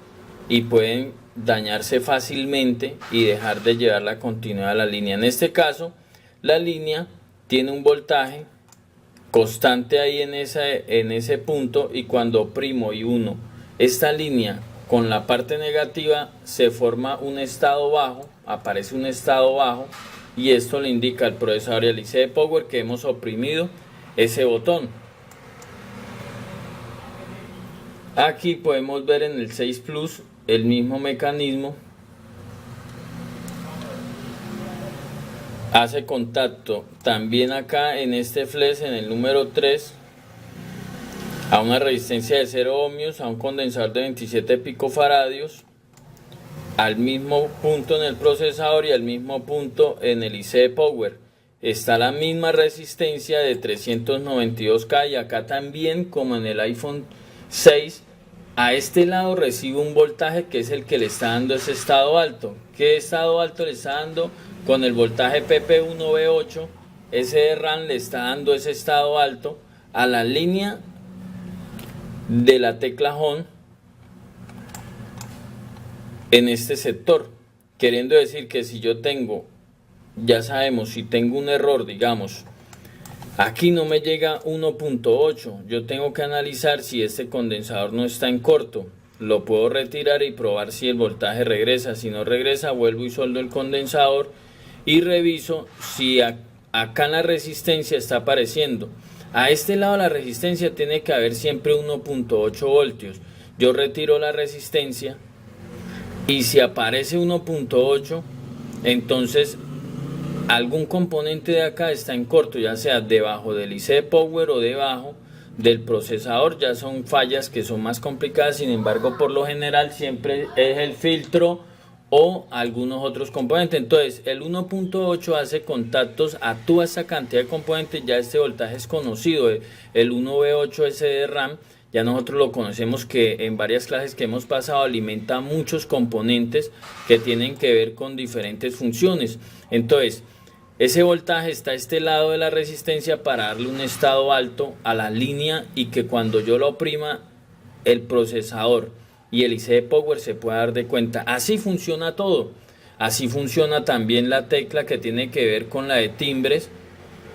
Speaker 1: y pueden dañarse fácilmente y dejar de llevar la continuidad a la línea. En este caso, la línea tiene un voltaje constante ahí en ese punto, y cuando oprimo y uno esta línea con la parte negativa, se forma un estado bajo, aparece un estado bajo, y esto le indica al procesador y al IC Power que hemos oprimido ese botón. Aquí podemos ver en el 6 Plus el mismo mecanismo. Hace contacto también acá en este flash en el número 3 a una resistencia de 0 ohmios, a un condensador de 27 picofaradios, al mismo punto en el procesador y al mismo punto en el IC Power. Está la misma resistencia de 392K, y acá también, como en el iPhone 6, a este lado recibe un voltaje que es el que le está dando ese estado alto. ¿Qué estado alto le está dando? Con el voltaje PP1B8, ese RAM le está dando ese estado alto a la línea de la tecla Home en este sector, queriendo decir que si yo tengo, ya sabemos, si tengo un error, digamos, aquí no me llega 1.8, yo tengo que analizar si este condensador no está en corto. Lo puedo retirar y probar si el voltaje regresa. Si no regresa, vuelvo y soldo el condensador y reviso si acá en la resistencia está apareciendo. A este lado de la resistencia tiene que haber siempre 1.8 voltios. Yo retiro la resistencia y si aparece 1.8, entonces algún componente de acá está en corto, ya sea debajo del IC Power o debajo del procesador. Ya son fallas que son más complicadas, sin embargo, por lo general siempre es el filtro o algunos otros componentes. Entonces el 1.8 hace contactos a toda esa cantidad de componentes. Ya este voltaje es conocido, el 1V8 de RAM, ya nosotros lo conocemos, que en varias clases que hemos pasado alimenta muchos componentes que tienen que ver con diferentes funciones. Entonces ese voltaje está a este lado de la resistencia para darle un estado alto a la línea, y que cuando yo lo oprima, el procesador y el IC Power se puede dar de cuenta. Así funciona todo. Así funciona también la tecla que tiene que ver con la de timbres,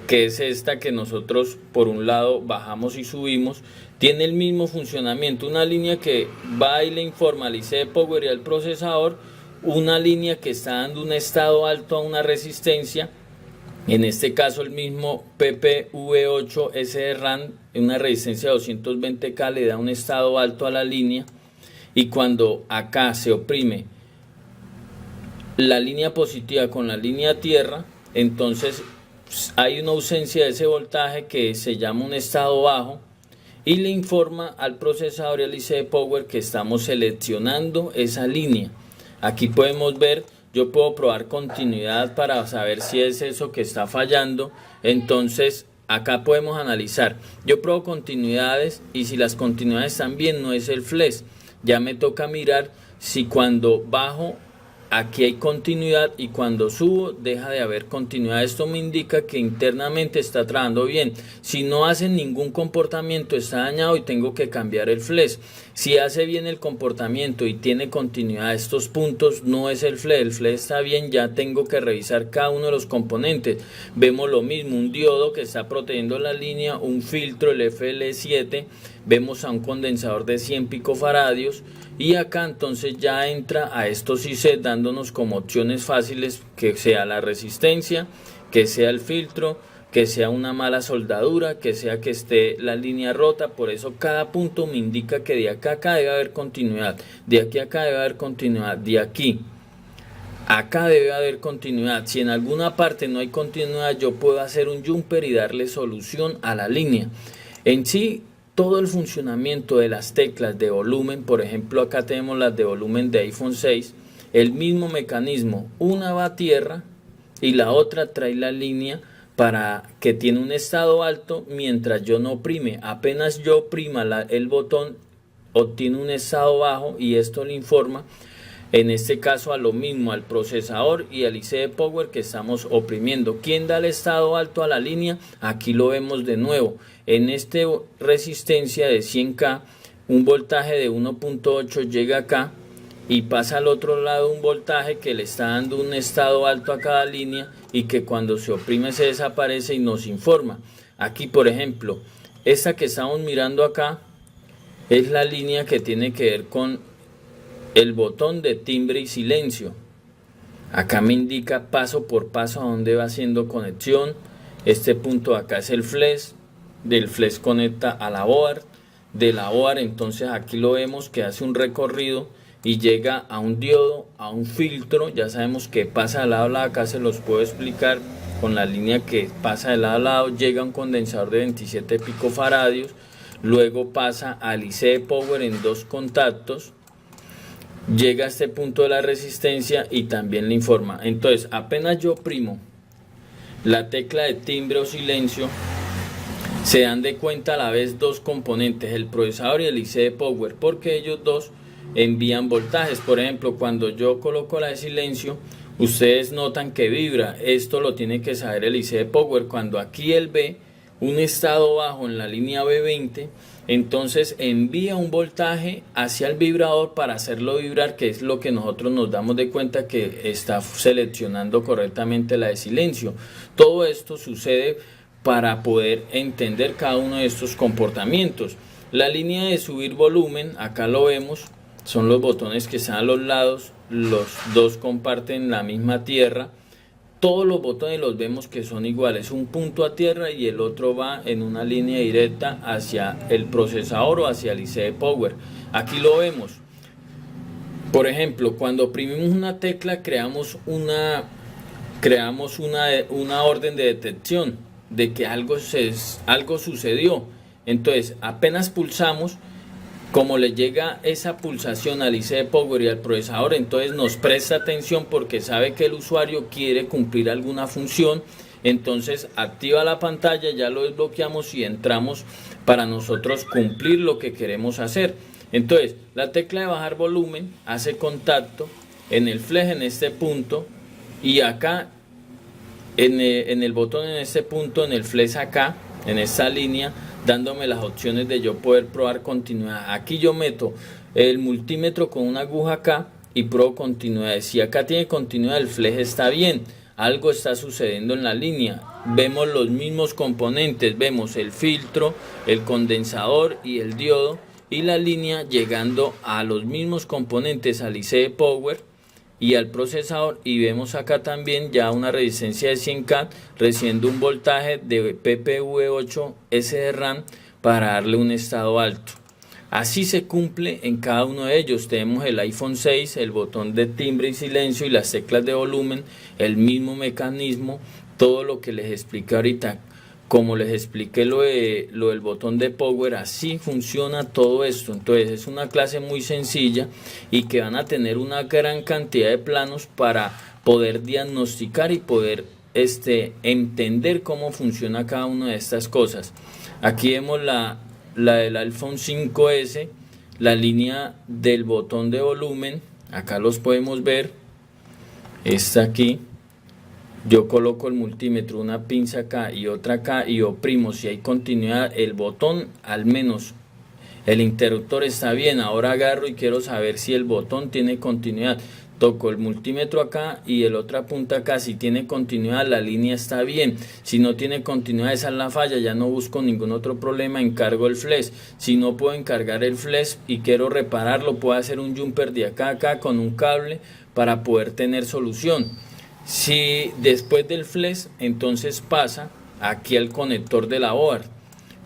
Speaker 1: que es esta que nosotros por un lado bajamos y subimos. Tiene el mismo funcionamiento, una línea que va y le informa al IC Power y al procesador, una línea que está dando un estado alto a una resistencia, en este caso el mismo PPV8 SRAM, una resistencia de 220K, le da un estado alto a la línea, y cuando acá se oprime la línea positiva con la línea tierra, entonces hay una ausencia de ese voltaje que se llama un estado bajo, y le informa al procesador y al IC Power que estamos seleccionando esa línea. Aquí podemos ver, yo puedo probar continuidad para saber si es eso que está fallando. Entonces acá podemos analizar, yo pruebo continuidades y si las continuidades están bien, no es el flash. Ya me toca mirar si cuando bajo aquí hay continuidad y cuando subo deja de haber continuidad. Esto me indica que internamente está trabajando bien. Si no hace ningún comportamiento, está dañado y tengo que cambiar el flash. Si hace bien el comportamiento y tiene continuidad estos puntos, no es el flash está bien, ya tengo que revisar cada uno de los componentes. Vemos lo mismo, un diodo que está protegiendo la línea, un filtro, el FL7, vemos a un condensador de 100 picofaradios, y acá entonces ya entra a estos IC dándonos como opciones fáciles, que sea la resistencia, que sea el filtro, que sea una mala soldadura, que sea que esté la línea rota. Por eso cada punto me indica que de acá a acá debe haber continuidad, de aquí a acá debe haber continuidad, de aquí acá debe haber continuidad. Si en alguna parte no hay continuidad, yo puedo hacer un jumper y darle solución a la línea. En sí, todo el funcionamiento de las teclas de volumen, por ejemplo acá tenemos las de volumen de iPhone 6, el mismo mecanismo, una va a tierra y la otra trae la línea para que tiene un estado alto mientras yo no oprime. Apenas yo oprima el botón, obtiene un estado bajo y esto le informa, en este caso a lo mismo al procesador y al IC Power que estamos oprimiendo. ¿Quién da el estado alto a la línea? Aquí lo vemos de nuevo. En esta resistencia de 100K, un voltaje de 1.8 llega acá y pasa al otro lado un voltaje que le está dando un estado alto a cada línea y que cuando se oprime se desaparece y nos informa. Aquí por ejemplo, esta que estamos mirando acá es la línea que tiene que ver con el botón de timbre y silencio. Acá me indica paso por paso a dónde va haciendo conexión. Este punto de acá es el flash, del flash conecta a la board, de la board entonces aquí lo vemos que hace un recorrido y llega a un diodo, a un filtro. Ya sabemos que pasa de lado a lado, acá se los puedo explicar con la línea que pasa de lado a lado. Llega a un condensador de 27 picofaradios, luego pasa al IC Power en dos contactos, llega a este punto de la resistencia y también le informa. Entonces apenas yo oprimo la tecla de timbre o silencio, se dan de cuenta a la vez dos componentes, el procesador y el IC Power, porque ellos dos envían voltajes. Por ejemplo, cuando yo coloco la de silencio, ustedes notan que vibra. Esto lo tiene que saber el IC Power. Cuando aquí él ve un estado bajo en la línea B20, entonces envía un voltaje hacia el vibrador para hacerlo vibrar, que es lo que nosotros nos damos de cuenta que está seleccionando correctamente la de silencio. Todo esto sucede para poder entender cada uno de estos comportamientos. La línea de subir volumen, acá lo vemos, son los botones que están a los lados, los dos comparten la misma tierra. Todos los botones los vemos que son iguales, un punto a tierra y el otro va en una línea directa hacia el procesador o hacia el IC Power. Aquí lo vemos. Por ejemplo, cuando oprimimos una tecla creamos una orden de detección de que algo sucedió. Entonces apenas pulsamos, como le llega esa pulsación al IC Power y al procesador, entonces nos presta atención porque sabe que el usuario quiere cumplir alguna función. Entonces activa la pantalla, ya lo desbloqueamos y entramos para nosotros cumplir lo que queremos hacer. Entonces la tecla de bajar volumen hace contacto en el flash en este punto, y acá en el botón en este punto, en el flash acá, en esta línea, dándome las opciones de yo poder probar continuidad. Aquí yo meto el multímetro con una aguja acá y pruebo continuidad. Si acá tiene continuidad, el flex está bien, algo está sucediendo en la línea. Vemos los mismos componentes, vemos el filtro, el condensador y el diodo, y la línea llegando a los mismos componentes, al IC Power y al procesador, y vemos acá también ya una resistencia de 100K recibiendo un voltaje de PPV8 SRAM para darle un estado alto. Así se cumple en cada uno de ellos. Tenemos el iPhone 6, el botón de timbre y silencio y las teclas de volumen, el mismo mecanismo, todo lo que les expliqué ahorita. Como les expliqué lo del botón de power, así funciona todo esto. Entonces es una clase muy sencilla y que van a tener una gran cantidad de planos para poder diagnosticar y poder entender cómo funciona cada una de estas cosas. Aquí vemos la del iPhone 5S, la línea del botón de volumen, acá los podemos ver, está aquí. Yo coloco el multímetro, una pinza acá y otra acá, y oprimo. Si hay continuidad, el botón, al menos el interruptor está bien. Ahora agarro y quiero saber si el botón tiene continuidad. Toco el multímetro acá y el otra punta acá. Si tiene continuidad, la línea está bien. Si no tiene continuidad, esa es la falla. Ya no busco ningún otro problema, encargo el flex. Si no puedo encargar el flex y quiero repararlo, puedo hacer un jumper de acá a acá con un cable para poder tener solución. Si después del flex, entonces pasa aquí al conector de la board.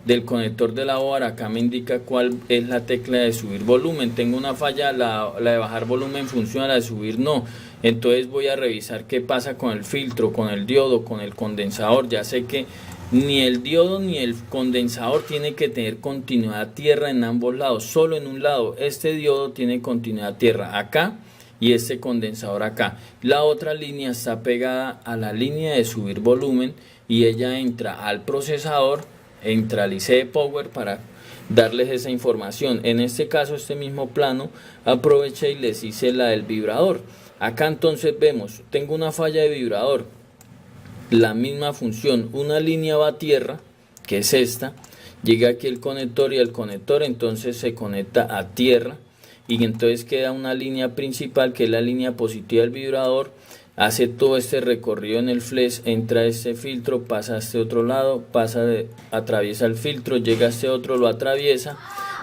Speaker 1: Del conector de la board acá me indica cuál es la tecla de subir volumen. Tengo una falla, la de bajar volumen funciona, la de subir no. Entonces voy a revisar qué pasa con el filtro, con el diodo, con el condensador. Ya sé que ni el diodo ni el condensador tiene que tener continuidad tierra en ambos lados, solo en un lado. Este diodo tiene continuidad tierra acá y este condensador acá. La otra línea está pegada a la línea de subir volumen y ella entra al procesador, entra al IC Power para darles esa información. En este caso, este mismo plano, aproveché y les hice la del vibrador. Acá entonces vemos, tengo una falla de vibrador, la misma función, una línea va a tierra, que es esta, llega aquí el conector y el conector entonces se conecta a tierra, y entonces queda una línea principal que es la línea positiva del vibrador, hace todo este recorrido en el flex, entra a este filtro, pasa a este otro lado, atraviesa el filtro, llega a este otro, lo atraviesa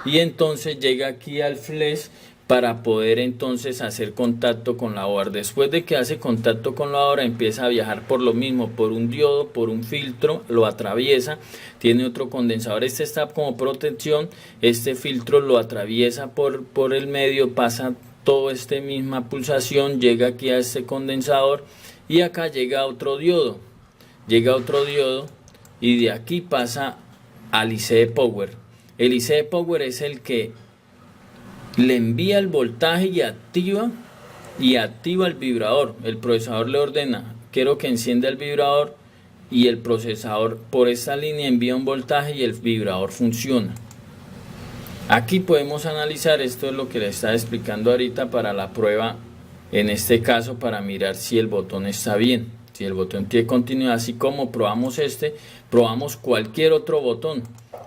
Speaker 1: y entonces llega aquí al flex para poder entonces hacer contacto con la board. Después de que hace contacto con la board, empieza a viajar por lo mismo, por un diodo, por un filtro, lo atraviesa, tiene otro condensador, este está como protección, este filtro lo atraviesa por el medio, pasa toda esta misma pulsación, llega aquí a este condensador y acá llega otro diodo, y de aquí pasa al IC Power. El IC Power es el que le envía el voltaje y activa el vibrador. El procesador le ordena, quiero que encienda el vibrador, y el procesador por esta línea envía un voltaje y el vibrador funciona. Aquí podemos analizar, esto es lo que le estaba explicando ahorita para la prueba, en este caso para mirar si el botón está bien, si el botón tiene continuidad. Así como probamos probamos cualquier otro botón,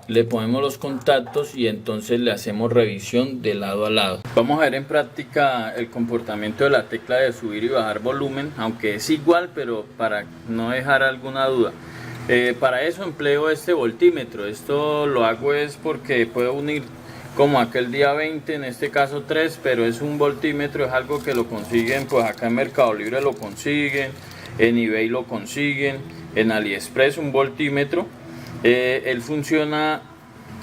Speaker 1: le ponemos los contactos y entonces le hacemos revisión de lado a lado. Vamos a ver en práctica el comportamiento de la tecla de subir y bajar volumen, aunque es igual, pero para no dejar alguna duda. Para eso empleo este voltímetro. Esto lo hago es porque puedo unir como aquel día 20, en este caso 3, pero es un voltímetro, es algo que lo consiguen, pues acá en Mercado Libre lo consiguen, en eBay lo consiguen, en AliExpress un voltímetro. Él funciona,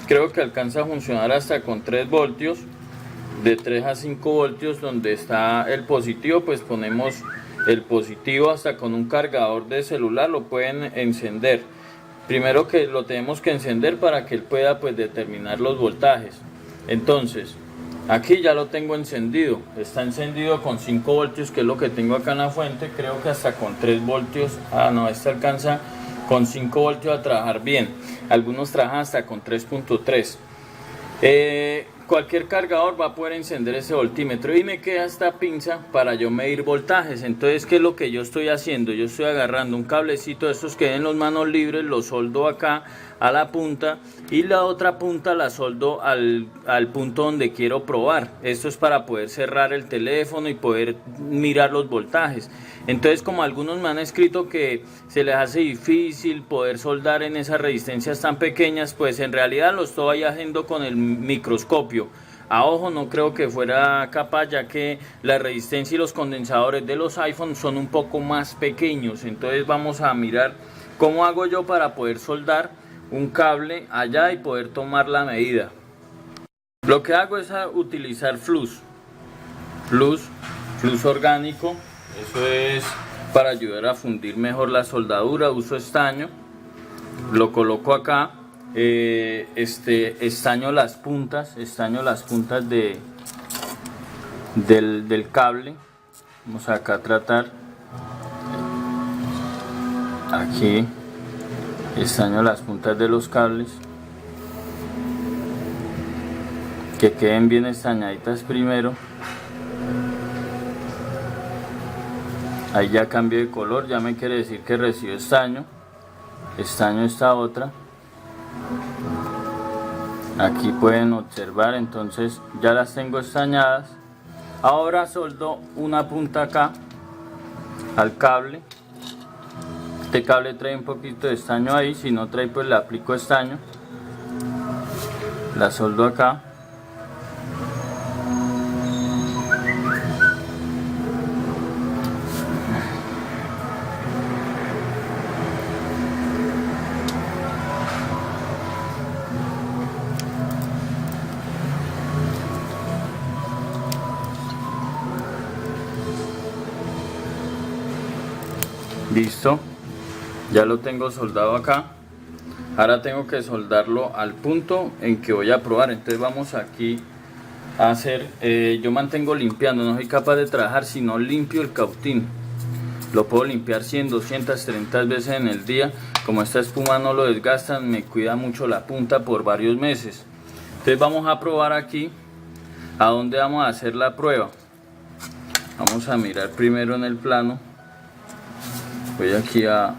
Speaker 1: creo que alcanza a funcionar hasta con 3 voltios, de 3 a 5 voltios, donde está el positivo, pues ponemos el positivo, hasta con un cargador de celular lo pueden encender. Primero que lo tenemos que encender para que él pueda pues determinar los voltajes. Entonces, aquí ya lo tengo encendido, está encendido con 5 voltios, que es lo que tengo acá en la fuente. Creo que hasta con 3 voltios, no, este alcanza con 5 voltios a trabajar bien, algunos trabajan hasta con 3.3. Cualquier cargador va a poder encender ese voltímetro, y me queda esta pinza para yo medir voltajes. Entonces, ¿qué es lo que yo estoy haciendo? Yo estoy agarrando un cablecito de estos que den los manos libres, lo soldo acá a la punta y la otra punta la soldo al punto donde quiero probar. Esto es para poder cerrar el teléfono y poder mirar los voltajes. Entonces, como algunos me han escrito que se les hace difícil poder soldar en esas resistencias tan pequeñas, pues en realidad lo estoy haciendo con el microscopio. A ojo no creo que fuera capaz, ya que la resistencia y los condensadores de los iPhone son un poco más pequeños. Entonces vamos a mirar cómo hago yo para poder soldar un cable allá y poder tomar la medida. Lo que hago es utilizar flux orgánico. Eso es para ayudar a fundir mejor la soldadura. Uso estaño, lo coloco acá. Estaño las puntas del cable. Vamos acá a tratar, aquí estaño las puntas de los cables, que queden bien estañaditas primero. Ahí ya cambió de color, ya me quiere decir que recibió estaño esta otra. Aquí pueden observar, entonces ya las tengo estañadas. Ahora soldo una punta acá al cable. Este cable trae un poquito de estaño ahí, si no trae pues le aplico estaño. La soldo acá. Listo, ya lo tengo soldado acá. Ahora tengo que soldarlo al punto en que voy a probar. Entonces vamos aquí a hacer, yo mantengo limpiando, no soy capaz de trabajar si no limpio el cautín. Lo puedo limpiar 100, 200, 30 veces en el día. Como esta espuma no lo desgastan, me cuida mucho la punta por varios meses. Entonces vamos a probar aquí a dónde vamos a hacer la prueba. Vamos a mirar primero en el plano. Voy aquí a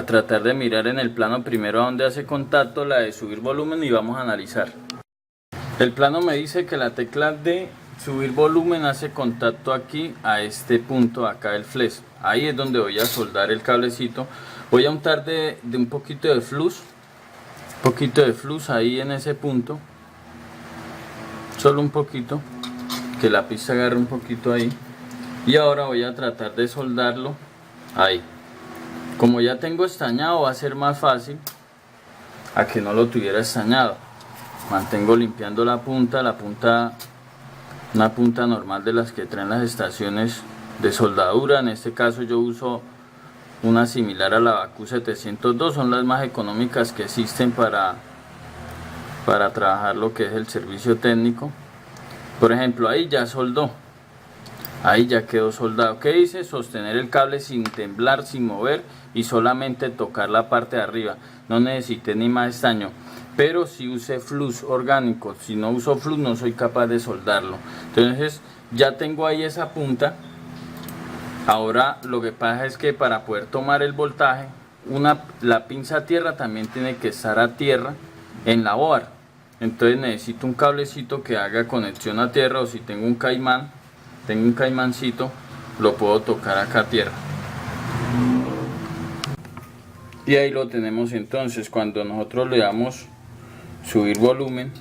Speaker 1: tratar de mirar en el plano primero a donde hace contacto la de subir volumen y vamos a analizar. El plano me dice que la tecla de subir volumen hace contacto aquí a este punto acá del flex. Ahí es donde voy a soldar el cablecito. Voy a untar de un poquito de flux, ahí en ese punto, solo un poquito, que la pista agarre un poquito ahí. Y ahora voy a tratar de soldarlo ahí. Como ya tengo estañado, va a ser más fácil a que no lo tuviera estañado. Mantengo limpiando la punta, una punta normal de las que traen las estaciones de soldadura. En este caso yo uso una similar a la Vacu 702, son las más económicas que existen para trabajar lo que es el servicio técnico. Por ejemplo, ahí ya soldó, ahí ya quedó soldado. ¿Qué hice? Sostener el cable sin temblar, sin mover y solamente tocar la parte de arriba. No necesité ni más estaño, pero si usé flux orgánico. Si no uso flux no soy capaz de soldarlo. Entonces ya tengo ahí esa punta. Ahora lo que pasa es que para poder tomar el voltaje, la pinza a tierra también tiene que estar a tierra en la board. Entonces necesito un cablecito que haga conexión a tierra, o si tengo un caimancito, lo puedo tocar acá a tierra. Y ahí lo tenemos. Entonces cuando nosotros le damos subir volumen,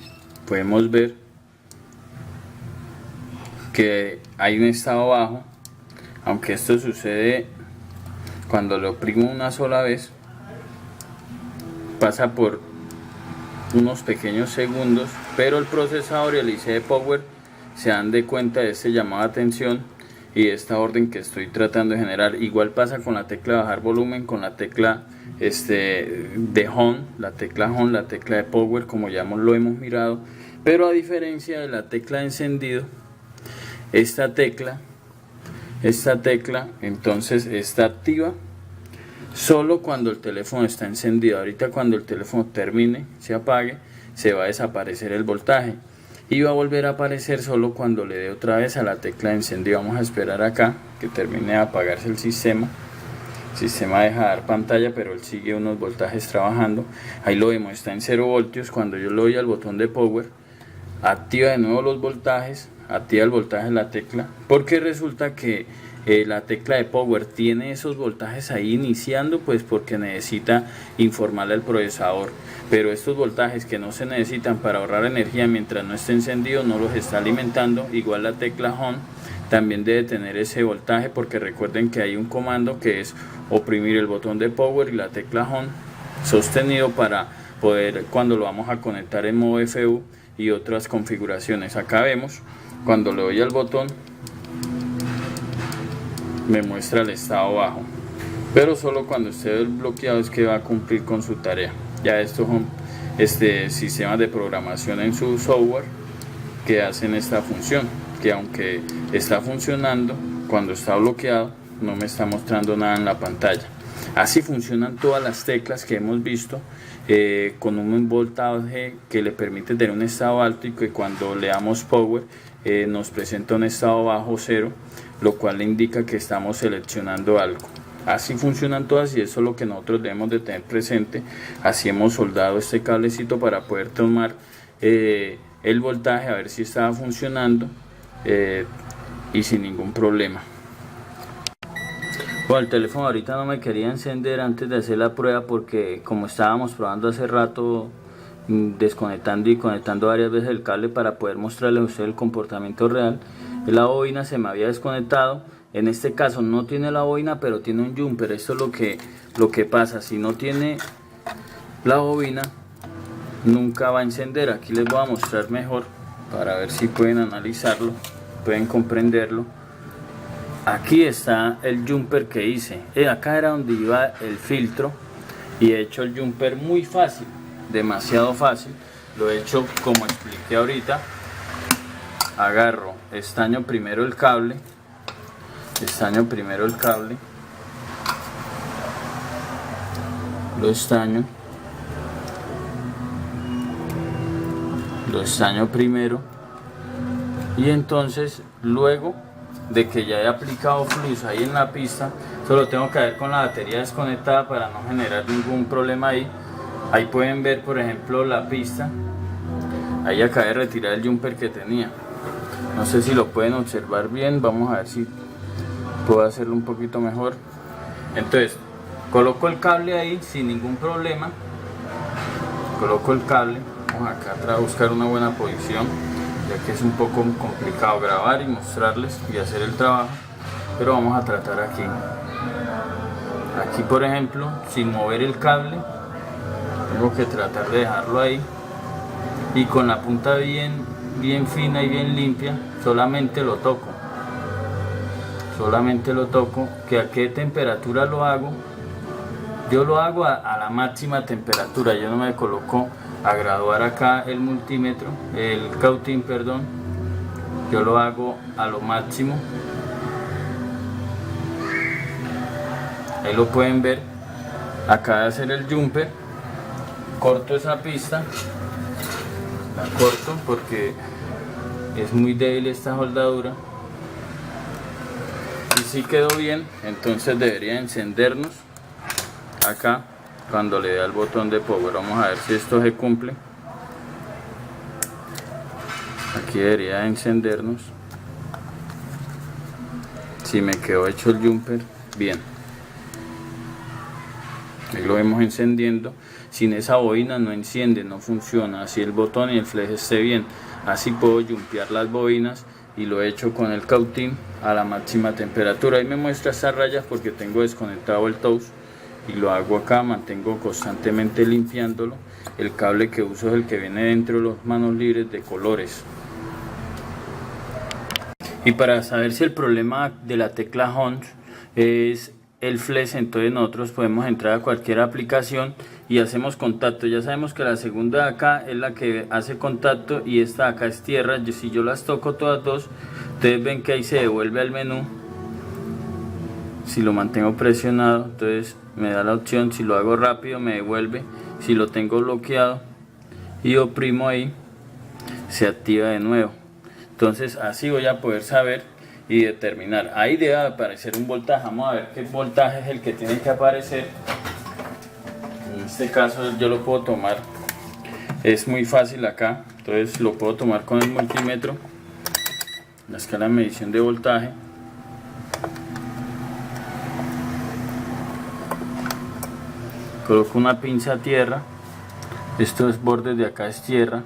Speaker 1: podemos ver que hay un estado bajo, aunque esto sucede cuando lo oprimo una sola vez, pasa por unos pequeños segundos, pero el procesador y el IC de Power se dan de cuenta de este llamado de atención y de esta orden que estoy tratando de generar. Igual pasa con la tecla de bajar volumen, con la tecla de Home, la tecla Home, la tecla de Power, como ya lo hemos mirado. Pero a diferencia de la tecla de encendido, esta tecla entonces está activa solo cuando el teléfono está encendido. Ahorita cuando el teléfono termine, se apague, se va a desaparecer el voltaje y va a volver a aparecer solo cuando le dé otra vez a la tecla de encendido. Vamos a esperar acá que termine de apagarse el sistema sistema deja dar pantalla, pero él sigue unos voltajes trabajando. Ahí lo vemos, está en 0 voltios. Cuando yo le doy al botón de power, activa de nuevo los voltajes, activa el voltaje de la tecla, porque resulta que la tecla de power tiene esos voltajes ahí iniciando, pues porque necesita informarle al procesador, pero estos voltajes que no se necesitan para ahorrar energía mientras no esté encendido no los está alimentando. Igual la tecla home también debe tener ese voltaje, porque recuerden que hay un comando que es oprimir el botón de power y la tecla home sostenido para poder, cuando lo vamos a conectar en modo FU y otras configuraciones. Acá vemos, cuando le doy al botón me muestra el estado bajo, pero solo cuando esté desbloqueado es que va a cumplir con su tarea. Ya estos son sistemas de programación en su software que hacen esta función, que aunque está funcionando, cuando está bloqueado no me está mostrando nada en la pantalla. Así funcionan todas las teclas que hemos visto, con un voltaje que le permite tener un estado alto y que cuando le damos power nos presenta un estado bajo, 0, lo cual le indica que estamos seleccionando algo. Así funcionan todas, y eso es lo que nosotros debemos de tener presente. Así hemos soldado este cablecito para poder tomar el voltaje, a ver si estaba funcionando y sin ningún problema. Bueno, el teléfono ahorita no me quería encender antes de hacer la prueba, porque como estábamos probando hace rato, desconectando y conectando varias veces el cable para poder mostrarle a usted el comportamiento real, la bobina se me había desconectado. En este caso no tiene la bobina, pero tiene un jumper. Esto es lo que pasa: si no tiene la bobina nunca va a encender. Aquí les voy a mostrar mejor para ver si pueden analizarlo, pueden comprenderlo. Aquí está el jumper que hice. Acá era donde iba el filtro, y he hecho el jumper muy fácil, demasiado fácil. Lo he hecho como expliqué ahorita. Agarro, estaño primero el cable, lo estaño primero, y entonces luego de que ya he aplicado flux ahí en la pista, solo tengo que ver con la batería desconectada para no generar ningún problema ahí. Ahí pueden ver, por ejemplo, la pista. Ahí acabé de retirar el jumper que tenía. No sé si lo pueden observar bien. Vamos a ver si puedo hacerlo un poquito mejor. Entonces coloco el cable ahí sin ningún problema. Coloco el cable. Vamos acá a buscar una buena posición, ya que es un poco complicado grabar y mostrarles y hacer el trabajo, pero vamos a tratar aquí. Aquí, por ejemplo, sin mover el cable, tengo que tratar de dejarlo ahí, y con la punta bien fina y bien limpia, solamente lo toco. Que a qué temperatura lo hago. Yo lo hago a la máxima temperatura. Yo no me coloco a graduar acá el multímetro, el cautín, perdón. Yo lo hago a lo máximo. Ahí lo pueden ver. Acá de hacer el jumper, corto esa pista, la corto porque es muy débil esta soldadura, y si quedó bien, entonces debería encendernos acá cuando le dé al botón de power. Vamos a ver si esto se cumple. Aquí debería encendernos. Si me quedó hecho el jumper bien, ahí lo vemos encendiendo. Sin esa bobina no enciende, no funciona. Así el botón y el flex esté bien. Así puedo jumpear las bobinas, y lo he hecho con el cautín a la máxima temperatura. Ahí me muestra estas rayas porque tengo desconectado el touch, y lo hago acá. Mantengo constantemente limpiándolo. El cable que uso es el que viene dentro de los manos libres de colores. Y para saber si el problema de la tecla Home es el flex, entonces nosotros podemos entrar a cualquier aplicación y hacemos contacto. Ya sabemos que la segunda de acá es la que hace contacto, y esta de acá es tierra. Si yo las toco todas dos, ustedes ven que ahí se devuelve al menú. Si lo mantengo presionado, entonces me da la opción. Si lo hago rápido, me devuelve. Si lo tengo bloqueado y oprimo ahí, se activa de nuevo. Entonces así voy a poder saber y determinar. Ahí debe aparecer un voltaje. Vamos a ver qué voltaje es el que tiene que aparecer. En este caso yo lo puedo tomar, es muy fácil acá, entonces lo puedo tomar con el multímetro, la escala de medición de voltaje. Coloco una pinza a tierra, estos bordes de acá es tierra,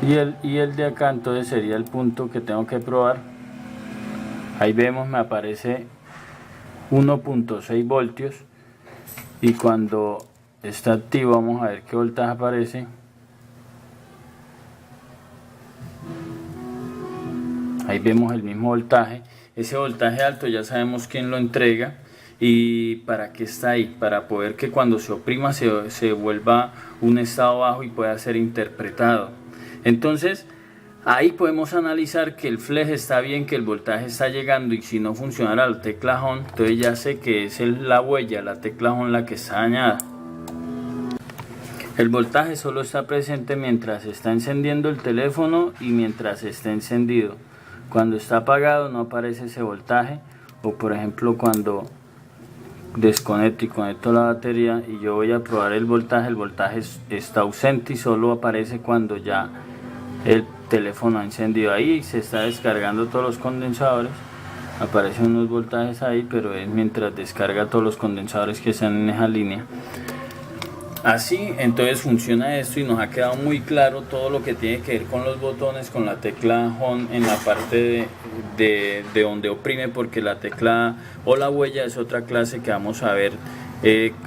Speaker 1: y el de acá entonces sería el punto que tengo que probar. Ahí vemos, me aparece 1.6 voltios, y cuando está activo vamos a ver qué voltaje aparece. Ahí vemos el mismo voltaje. Ese voltaje alto ya sabemos quién lo entrega y para qué está ahí, para poder que cuando se oprima se vuelva un estado bajo y pueda ser interpretado. Entonces ahí podemos analizar que el flex está bien, que el voltaje está llegando, y si no funcionara la tecla home, entonces ya sé que es la huella, la tecla home la que está dañada. El voltaje solo está presente mientras está encendiendo el teléfono y mientras está encendido. Cuando está apagado no aparece ese voltaje, o por ejemplo cuando desconecto y conecto la batería y yo voy a probar el voltaje está ausente y solo aparece cuando ya el teléfono ha encendido. Ahí se está descargando todos los condensadores, aparecen unos voltajes ahí, pero es mientras descarga todos los condensadores que están en esa línea. Así entonces funciona esto, y nos ha quedado muy claro todo lo que tiene que ver con los botones, con la tecla home en la parte de donde oprime, porque la tecla o la huella es otra clase que vamos a ver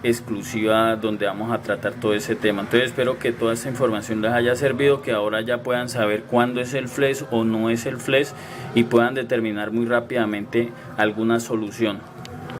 Speaker 1: exclusiva, donde vamos a tratar todo ese tema. Entonces espero que toda esta información les haya servido, que ahora ya puedan saber cuándo es el flex o no es el flex y puedan determinar muy rápidamente alguna solución.